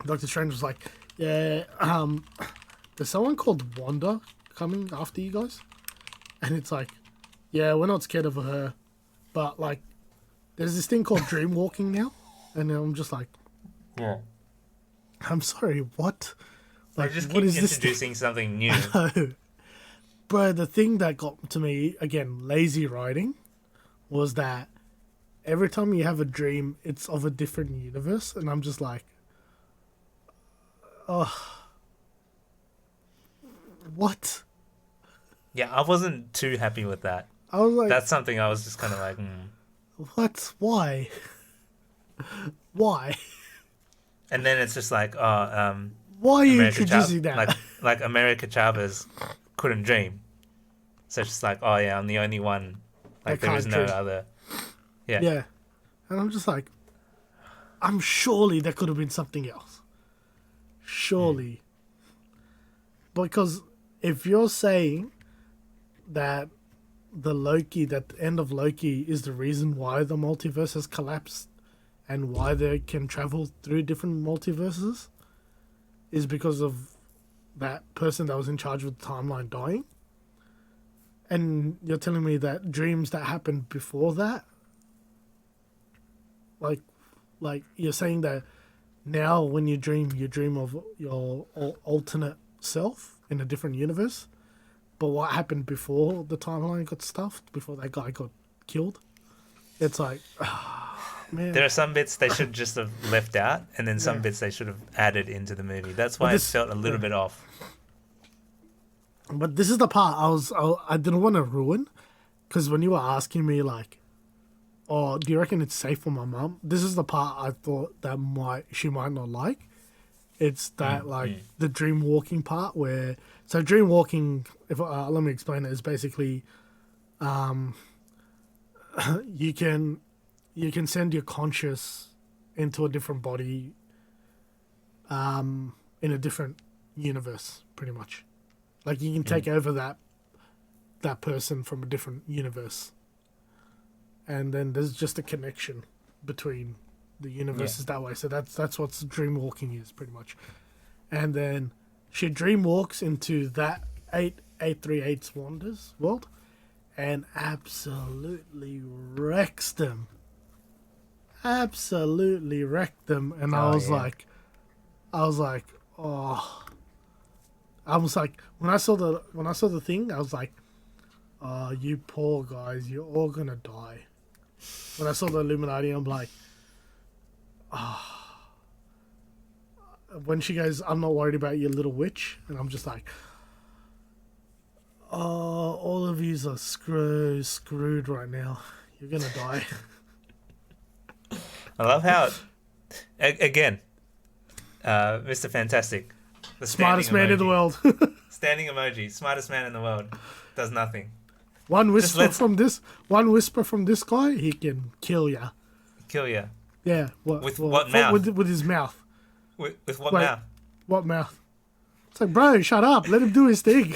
Doctor Strange was like, yeah, there's someone called Wanda coming after you guys, and it's like, yeah, we're not scared of her, but like, there's this thing called dream walking now, and I'm just like, yeah, I'm sorry, what? Like, just keep introducing something new. Bro, the thing that got to me, again, lazy writing, was that every time you have a dream, it's of a different universe, and I'm just like, oh, what? Yeah, I wasn't too happy with that. I was like, that's something I was just kind of like, what? Why? Why? And then it's just like, why are you introducing that? Like America Chavez couldn't dream, so it's just like, oh yeah, I'm the only one. Like there is no other. Yeah. Yeah, and I'm just like, surely there could have been something else. Surely, because if you're saying that the end of Loki is the reason why the multiverse has collapsed and why they can travel through different multiverses is because of that person that was in charge of the timeline dying, and you're telling me that dreams that happened before that, like you're saying that now when you dream of your alternate self in a different universe, but what happened before the timeline got stuffed, before that guy got killed? It's like, man. There are some bits they should just have left out, and then some bits they should have added into the movie. That's why it felt a little bit off. But this is the part I didn't want to ruin, because when you were asking me like, oh, do you reckon it's safe for my mum? This is the part I thought that she might not like. It's that the dream walking part where, so dream walking, if let me explain it, is basically you can send your conscious into a different body in a different universe, pretty much. Like you can take over that person from a different universe. and then there's just a connection between the universes that way. So that's what dream walking is pretty much. And then she dream walks into that 838's Wonders world, and absolutely wrecks them. Absolutely wrecked them, and I was like, oh. I was like, when I saw the thing, I was like, oh, you poor guys, you're all gonna die. When I saw the Illuminati, I'm like, oh. When she goes, I'm not worried about your little witch, and I'm just like, oh, all of yous are screwed right now. You're gonna die. I love how, again, Mr. Fantastic, the Smartest man in the world. standing emoji, smartest man in the world, does nothing. One whisper from this guy, he can kill ya. Kill ya. Yeah. With what mouth? With his mouth. With what mouth? What mouth? It's like, bro, shut up. Let him do his thing.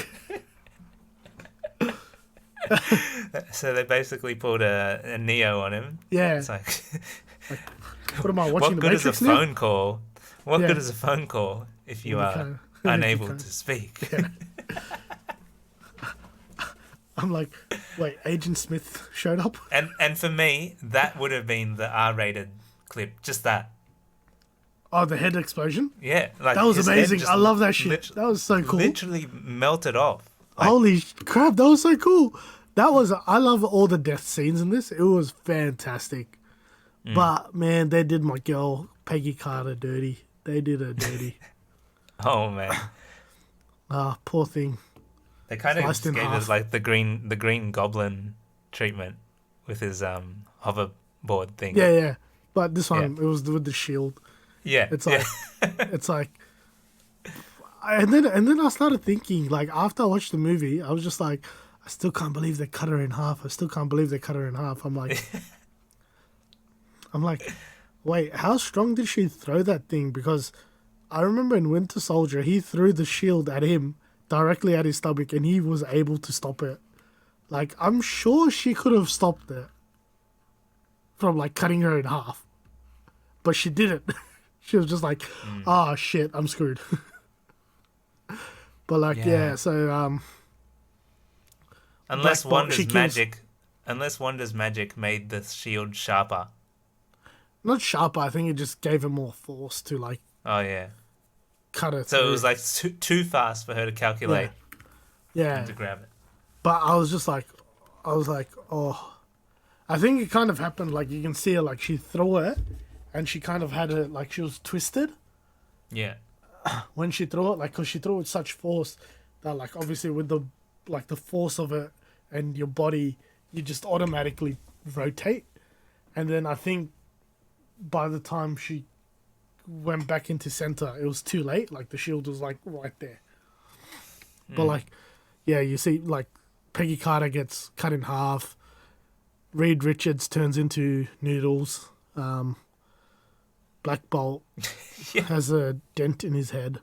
So they basically pulled a Neo on him. Yeah. It's like what am I watching? What the good is a Matrix now? phone call? What good is a phone call if you are unable to speak? Yeah. I'm like, wait, Agent Smith showed up? And for me, that would have been the R-rated clip. Just that. Oh, the head explosion? Yeah. Like that was his head amazing. just I love that shit. That was so cool. Literally melted off. Like, holy crap, that was so cool. I love all the death scenes in this. It was fantastic. But, man, they did my girl, Peggy Carter, dirty. They did her dirty. oh, man. Poor thing. They kind of Sliced in gave half. us like the green goblin treatment with his hoverboard thing. Yeah. But this one, it was with the shield. Yeah. It's like, it's like, and then I started thinking, like, after I watched the movie, I was just like, I still can't believe they cut her in half. I'm like, wait, how strong did she throw that thing? Because I remember in Winter Soldier, he threw the shield at him directly at his stomach, and he was able to stop it. Like, I'm sure she could have stopped it from, like, cutting her in half. But she didn't. She was just like, oh, shit, I'm screwed. But, like, so, Unless Black Unless Wanda's magic made the shield sharper. Not sharper, I think it just gave it more force to, like, Oh, yeah. cut it So through. it was, like, too fast for her to calculate Yeah. and to grab it. But I was like, oh. I think it kind of happened, like, you can see her, like, she threw it, and she kind of had it, like, she was twisted Yeah. when she threw it, like, because she threw it with such force that, like, obviously with the, like, the force of it and your body, you just automatically rotate. And then I think by the time she went back into center, it was too late. Like, the shield was, like, right there. But, like, yeah, you see, like, Peggy Carter gets cut in half. Reed Richards turns into noodles. Black Bolt has a dent in his head.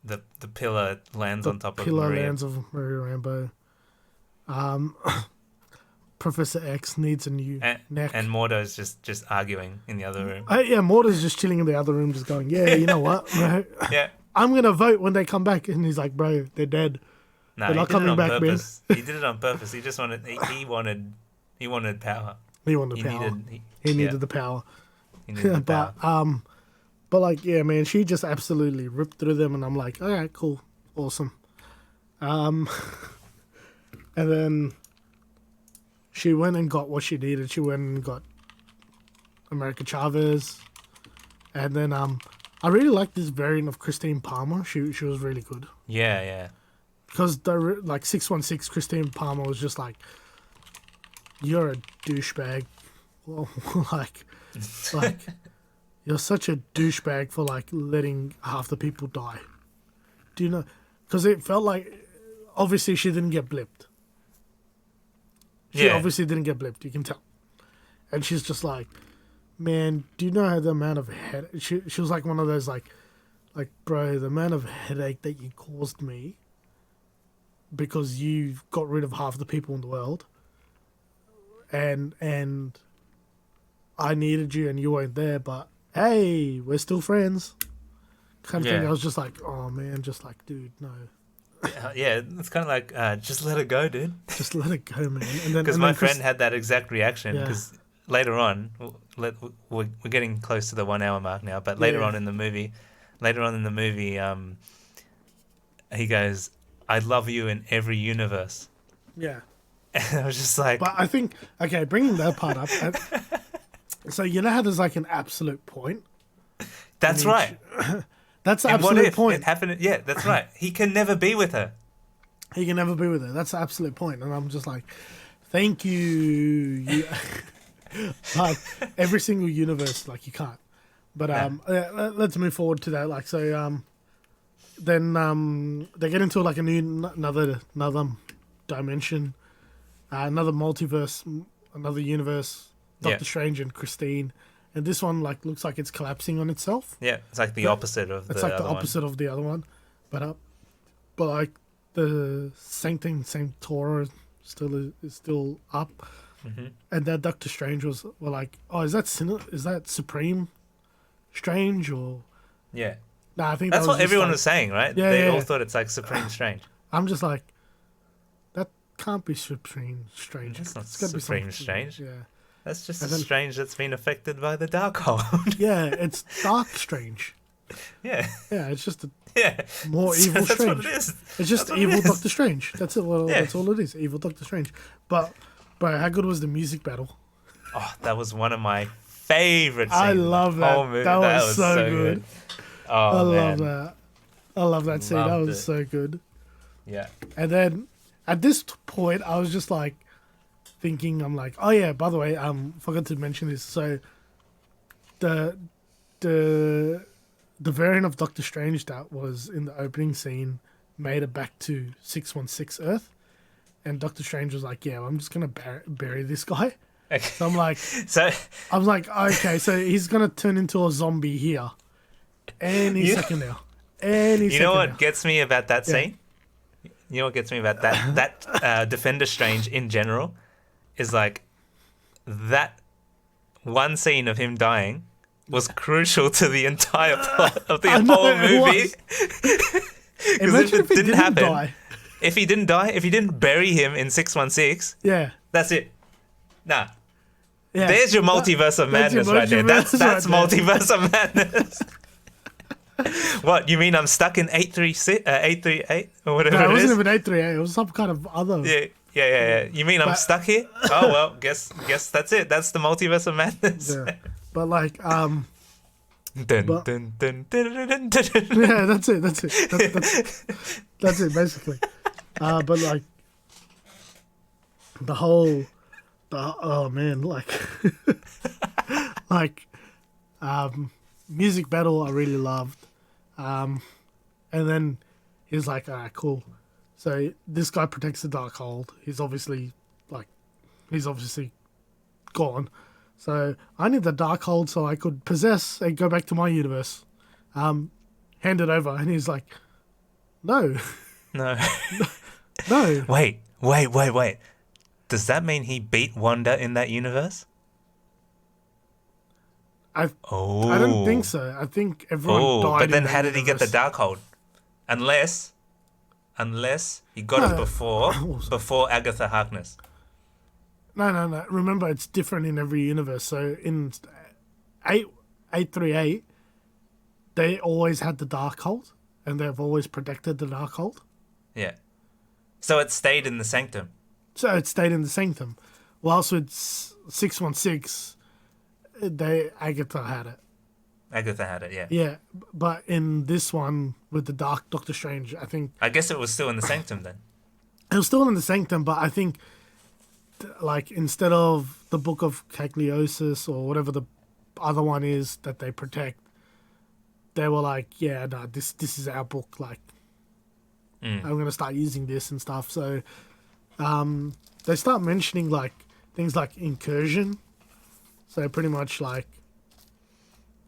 The pillar lands on top of Maria. Pillar lands of Maria Rambeau. Professor X needs a new neck. And Mordo's just arguing in the other room. Yeah, Mordo's just chilling in the other room, just going, yeah, you know what, bro? Yeah. I'm going to vote when they come back. And he's like, bro, they're dead. No, they're not coming back, man. He did it on purpose. He just wanted. He wanted power. He wanted power. He needed the power. He needed the power. But like, yeah, man, she just absolutely ripped through them, and I'm like, all right, cool, awesome. And then she went and got what she needed. She went and got America Chavez, and then I really liked this variant of Christine Palmer. She was really good. Yeah. Because the 616 Christine Palmer was just like, you're a douchebag. Well, like you're such a douchebag for like letting half the people die. Do you know? Because it felt like obviously she didn't get blipped. She obviously didn't get blipped. You can tell. And she's just like, man, do you know the amount of head? She was like one of those like, bro, the amount of headache that you caused me because you got rid of half the people in the world. and I needed you and you weren't there, but hey, we're still friends. Kind of thing. I was just like, oh man, just like, dude, no. Yeah, it's kind of like, just let it go, dude. Just let it go, man. And then Because my friend had that exact reaction. Because later on, we're getting close to the 1 hour mark now. But later on in the movie, he goes, "I love you in every universe." Yeah. And I was just like, but I think bringing that part up. So you know how there's like an absolute point. That's right. That's the and absolute what if point. It happened? Yeah, that's right. He can never be with her. He can never be with her. That's the absolute point. And I'm just like, thank you. Like every single universe, like you can't. But let's move forward to that. Like so, then they get into like a new another dimension, another multiverse, another universe. Doctor Strange and Christine. And this one like looks like it's collapsing on itself. Yeah, it's like the opposite of the other one. It's like the opposite of the other one. But like the Sanctum Sanctora is still up. Mm-hmm. And that Doctor Strange were like, oh, is that Supreme Strange or? Yeah. Nah, I think that's what everyone like, was saying, right? Yeah, they all thought it's like Supreme Strange. I'm just like, that can't be Supreme Strange. It's not gotta Supreme be Strange. Yeah. That's just a Strange that's been affected by the Darkhold. Yeah, it's Dark Strange. Yeah. Yeah, it's just a more evil that's Strange. What it is. It's just evil Doctor Strange. That's it. Well, that's all it is. Evil Doctor Strange. But how good was the music battle? Oh, that was one of my favorite scenes. I love that. That was so good. Oh, man. I love that scene. Loved that was it. so good. Yeah. And then at this point, I was just like thinking, I'm like, oh yeah, by the way, forgot to mention this. So the variant of Doctor Strange that was in the opening scene made it back to 616 Earth. And Doctor Strange was like, yeah, I'm just going to bury this guy. Okay. So I'm like, okay, so he's going to turn into a zombie here. Any second now. You know what gets me about that scene? You know what gets me about that Defender Strange in general is like that one scene of him dying was crucial to the entire plot of the whole movie. Because if it didn't happen, die. if he didn't die, if he didn't bury him in 616, that's it. Nah. Yeah. There's your multiverse of madness right there. That's multiverse of madness. What, you mean I'm stuck in 838 or whatever it is? No, it wasn't even 838. It was some kind of other. Yeah. You mean I'm stuck here? Oh well, guess that's it. That's the multiverse of madness. Yeah. But like dun, dun, dun, dun, dun, dun, dun. Yeah, that's it. That's it basically. But like oh man, music battle I really loved. And then he was like, all right, cool. So this guy protects the Darkhold. He's obviously gone. So I need the Darkhold so I could possess and go back to my universe. Hand it over. And he's like, no. No. No. Wait. Does that mean he beat Wanda in that universe? I don't think so. I think everyone died. But then how did he get the Darkhold? Unless he got it before Agatha Harkness. No. Remember, it's different in every universe. So in 838, they always had the Darkhold, and they've always protected the Darkhold. Yeah. So it stayed in the Sanctum. Whilst with 616, Agatha had it. Yeah. Yeah, but in this one with the Dark Doctor Strange, I guess it was still in the Sanctum then. It was still in the Sanctum, but I think like instead of the Book of Cagliosis or whatever the other one is that they protect, they were like, yeah, no, this is our book. Like, I'm gonna start using this and stuff. So, they start mentioning like things like incursion. So pretty much like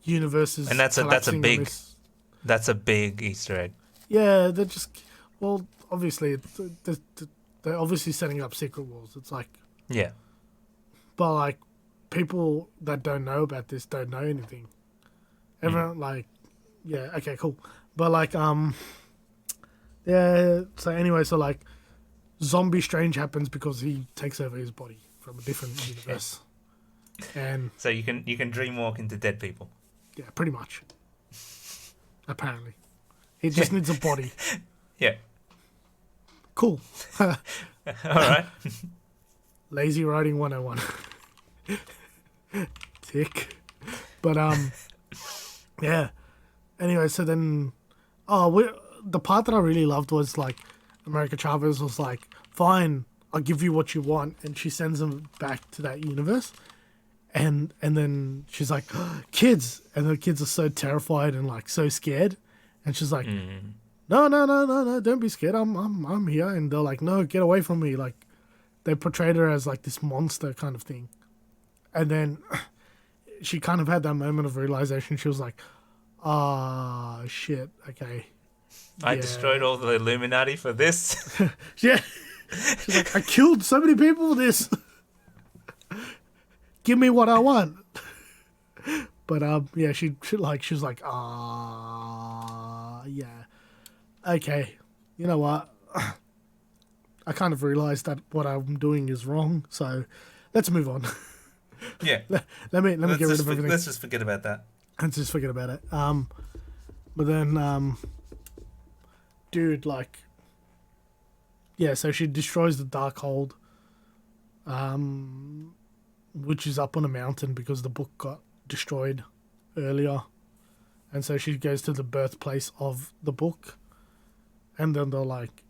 universes, and that's a big Easter egg. Yeah, they're just obviously they're obviously setting up Secret Wars. It's like but like people that don't know about this don't know anything. Everyone like, yeah, okay, cool. But like, yeah. So anyway, so like, Zombie Strange happens because he takes over his body from a different universe, and so you can dreamwalk into dead people. Yeah, pretty much. Apparently, he just needs a body. Yeah. Cool. All right. Lazy writing 101. Tick. But yeah. Anyway, so then, the part that I really loved was like, America Chavez was like, "Fine, I'll give you what you want," and she sends him back to that universe, and then she's like, "Kids," and the kids are so terrified and like so scared, and she's like, "No, don't be scared. I'm here," and they're like, "No, get away from me!" Like, they portrayed her as like this monster kind of thing, and then she kind of had that moment of realization. She was like, "Ah, shit, okay." I destroyed all the Illuminati for this. Yeah. She's like, "I killed so many people for this. Give me what I want." But yeah, she was like, yeah. Okay. You know what? I kind of realized that what I'm doing is wrong, so let's move on. Yeah. Let me get rid of everything. Let's just forget about that. Let's just forget about it. But then dude, like, yeah, so she destroys the Darkhold, which is up on a mountain because the book got destroyed earlier. And so she goes to the birthplace of the book. And then they're like,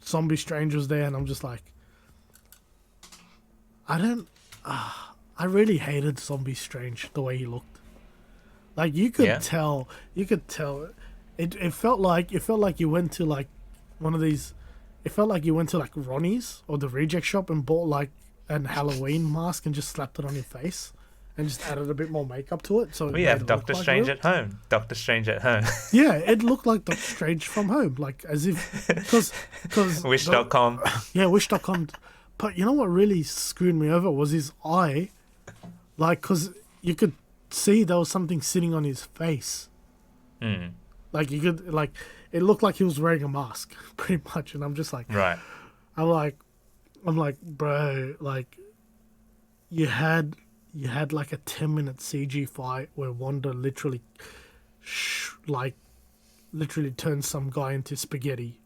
Zombie Strange was there, and I'm just like, I really hated Zombie Strange, the way he looked. Like, you could tell. It felt like you went to like one of these. It felt like you went to like Ronnie's or the reject shop and bought like an Halloween mask and just slapped it on your face and just added a bit more makeup to it. So we have Doctor Strange at home. Doctor Strange at home. Yeah, it looked like Doctor Strange from home, like as if because Wish.com. Yeah, Wish.com. But you know what really screwed me over was his eye, like because you could see there was something sitting on his face. Hmm. Like you could like it looked like he was wearing a mask, pretty much, and I'm just like, right. I'm like, bro, like you had like a 10-minute CG fight where Wanda literally turned some guy into spaghetti,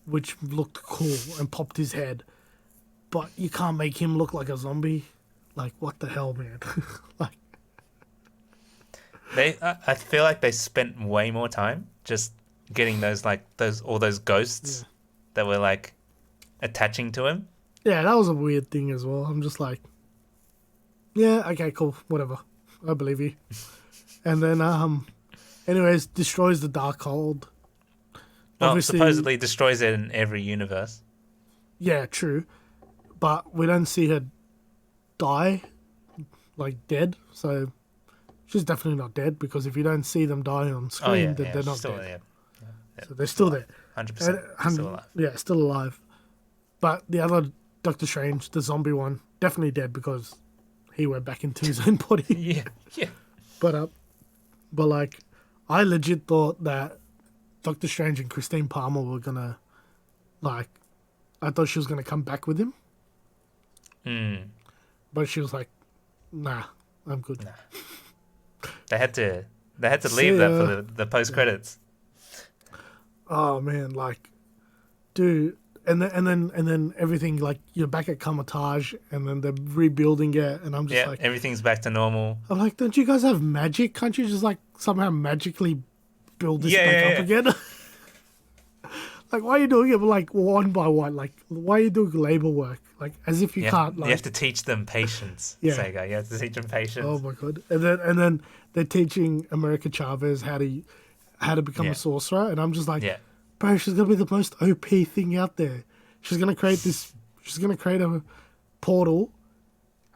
which looked cool and popped his head, but you can't make him look like a zombie. Like, what the hell, man? Like. I feel like they spent way more time just getting all those ghosts that were like attaching to him. Yeah, that was a weird thing as well. I'm just like, yeah, okay, cool, whatever. I believe you. And then, anyways, destroys the Darkhold. Well, supposedly destroys it in every universe. Yeah, true. But we don't see her die, like dead, so she's definitely not dead, because if you don't see them die on screen, then they're not dead. Yeah. So they're still there. 100%. Still alive. Yeah, still alive. But the other Doctor Strange, the zombie one, definitely dead because he went back into his own body. Yeah. But like, I legit thought that Doctor Strange and Christine Palmer were gonna, like, I thought she was gonna come back with him. But she was like, nah, I'm good. Nah. They had to leave that for the post credits. Oh man, like, dude, and then everything, like, you're back at Kamatage, and then they're rebuilding it, and I'm just like, everything's back to normal. I'm like, don't you guys have magic? Can't you just like somehow magically build this back up again? Like, why are you doing it like one by one? Like, why are you doing labor work? Like, as if you can't. Like, you have to teach them patience. Yeah, Sega. You have to teach them patience. Oh my god! And then they're teaching America Chavez how to become a sorcerer, and I'm just like, bro, she's gonna be the most OP thing out there. She's gonna create this. She's gonna create a portal,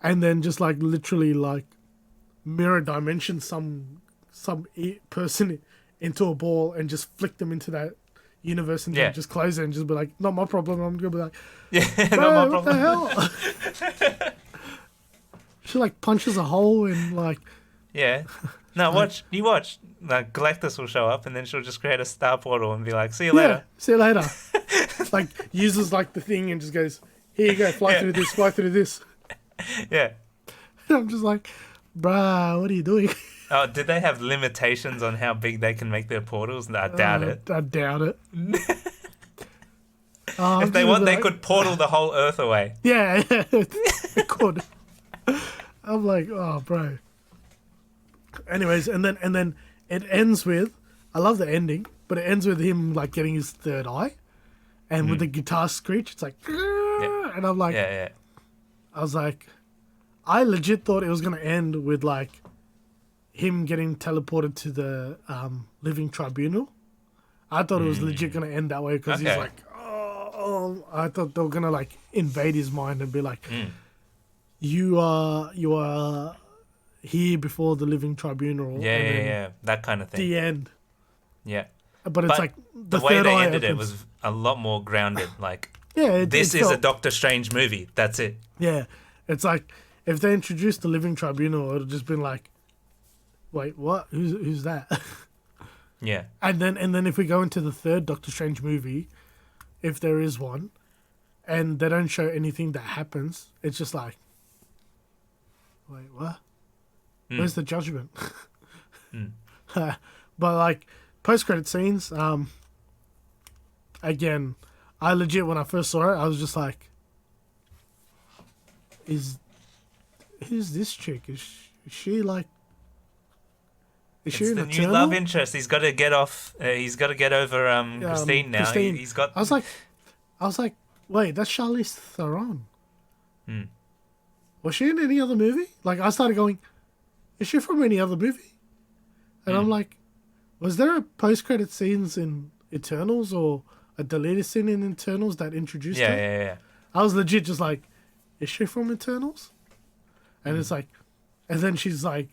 and then just like literally like mirror dimension some person into a ball and just flick them into that universe and then just close it and just be like, not my problem. I'm gonna be like, not my problem. What the hell? She like punches a hole in like. Yeah. No, watch. Like Galactus will show up, and then she'll just create a star portal and be like, "See you later." See you later. Like uses like the thing and just goes, "Here you go, fly through this, fly through this." Yeah. And I'm just like, bruh, what are you doing? Oh, did they have limitations on how big they can make their portals? No, I doubt it. I doubt it. If they want, they could portal the whole Earth away. Yeah, they could. I'm like, oh, bro. Anyways, and then it ends with, I love the ending, but it ends with him like getting his third eye, and with the guitar screech, it's like, and I'm like, Yeah. I was like, I legit thought it was gonna end with like him getting teleported to the living tribunal. I thought it was legit gonna end that way because he's like, oh, I thought they were gonna like invade his mind and be like, you are here before the living tribunal. Yeah, that kind of thing. The end. Yeah, but it's like the way they ended it was a lot more grounded. Like, this is a Doctor Strange movie. That's it. Yeah, it's like if they introduced the living tribunal, it'd just been like, wait, what? Who's that? Yeah. And then if we go into the third Doctor Strange movie, if there is one, and they don't show anything that happens, it's just like, wait, what? Where's the judgment? But like post-credit scenes, again, I legit when I first saw it, I was just like, who's this chick? Is she like? Is she it's an the new Eternal? love interest. He's got to get off. He's got to get over Christine now. Christine. He's got. I was like, wait, that's Charlize Theron. Was she in any other movie? Like, I started going, is she from any other movie? And I'm like, was there a post-credit scenes in Eternals or a deleted scene in Eternals that introduced her? Yeah. I was legit just like, is she from Eternals? And it's like, and then she's like,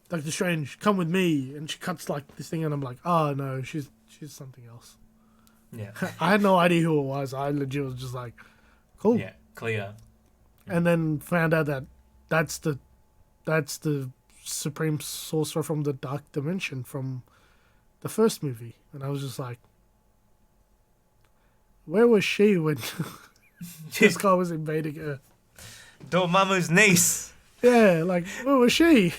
Doctor Strange, come with me. And she cuts like this thing and I'm like, oh no, she's something else. Yeah. I had no idea who it was. I legit was just like, cool. Yeah, clear. And then found out that that's the Supreme Sorcerer from the Dark Dimension from the first movie. And I was just like, where was she when this guy was invading her? Dormammu's niece. Yeah, like, where was she?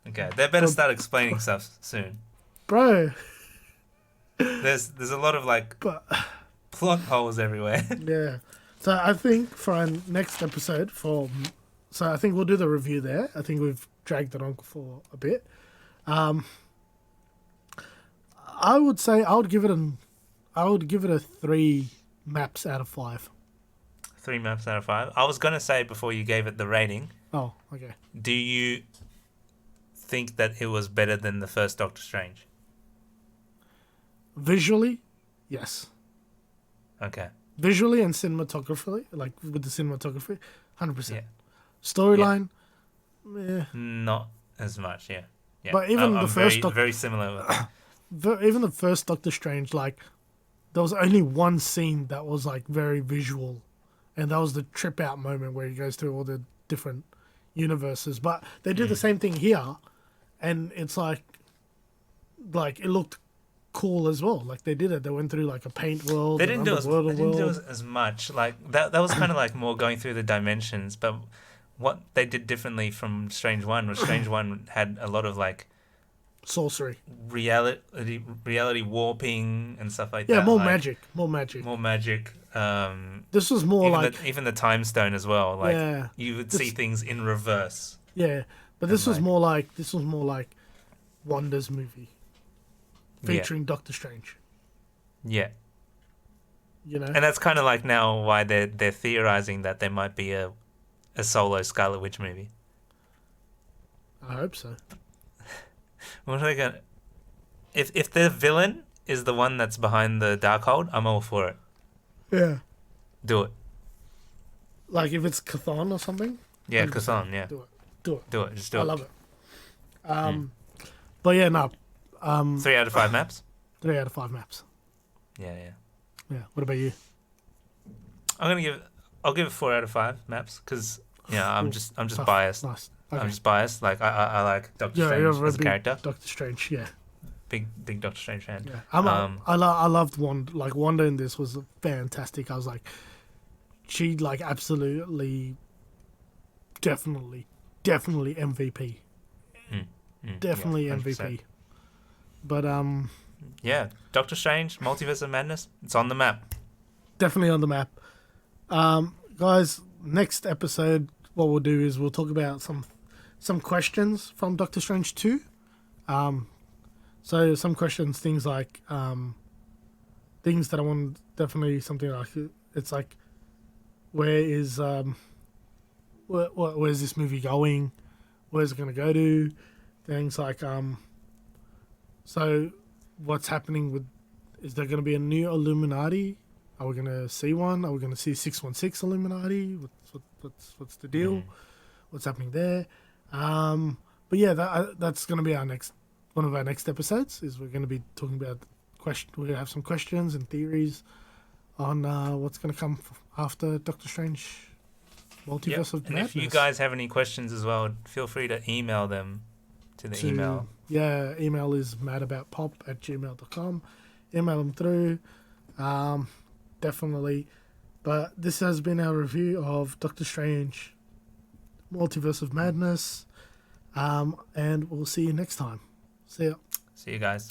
Okay, they better start explaining stuff soon. Bro. There's a lot of like plot holes everywhere. Yeah. So I think for our next episode, I think we'll do the review there. I think we've dragged it on for a bit. I would say I would give it a 3 maps out of 5. 3 maps out of 5. I was gonna say before you gave it the rating. Oh, okay. Do you think that it was better than the first Doctor Strange? Visually, yes. Okay. Visually and cinematographically, like with the cinematography, 100%. Yeah. Storyline, Not as much, yeah. But even the first very similar. even the first Doctor Strange, like there was only one scene that was like very visual, and that was the trip out moment where he goes through all the different universes. But they do the same thing here, and it's like it looked cool as well. Like they did it. They went through like a paint world. They didn't do as much. Like that was kind of like more going through the dimensions. But what they did differently from Strange 1 was Strange 1 had a lot of like sorcery, reality warping and stuff like that. Yeah, more like, magic. This was more even the time stone as well. Like you would see things in reverse. Yeah, but this was more like Wanda's movie. Featuring Doctor Strange. Yeah. You know? And that's kind of like now why they're theorizing that there might be a solo Scarlet Witch movie. I hope so. What are they gonna? If the villain is the one that's behind the Darkhold, I'm all for it. Yeah. Do it. Like if it's Chthon or something? Yeah, Chthon, yeah. Do it. Just do it. I love it. But yeah, no. 3 out of 5 maps? 3 out of 5 maps. Yeah. Yeah. What about you? I'll give it 4 out of 5 maps because Yeah, I'm just biased. Nice. Okay. I'm just biased. Like I like Doctor You're Strange as a big character. Doctor Strange, yeah. Big Doctor Strange fan. Yeah. I loved Wanda. Like, Wanda in this was fantastic. I was like, she, like, absolutely, definitely MVP. Definitely yeah, MVP. But, yeah, Doctor Strange, Multiverse of Madness, it's on the map. definitely on the map. Guys, next episode, what we'll do is we'll talk about some questions from Doctor Strange 2. So some questions, things like things that I want, definitely something like, it's like, where's this movie going? Where's it going to go to? Things like so what's happening with, is there going to be a new Illuminati? Are we going to see one? Are we going to see 616 Illuminati? What's the deal? What's happening there? But yeah, that's going to be one of our next episodes. Is we're going to be talking about we're going to have some questions and theories on what's going to come after Doctor Strange Multiverse of Madness. And if you guys have any questions as well, feel free to email them to the email. Yeah, email is madaboutpop@gmail.com. Email them through. Definitely. But this has been our review of Doctor Strange Multiverse of Madness. And we'll see you next time. See ya. See you guys.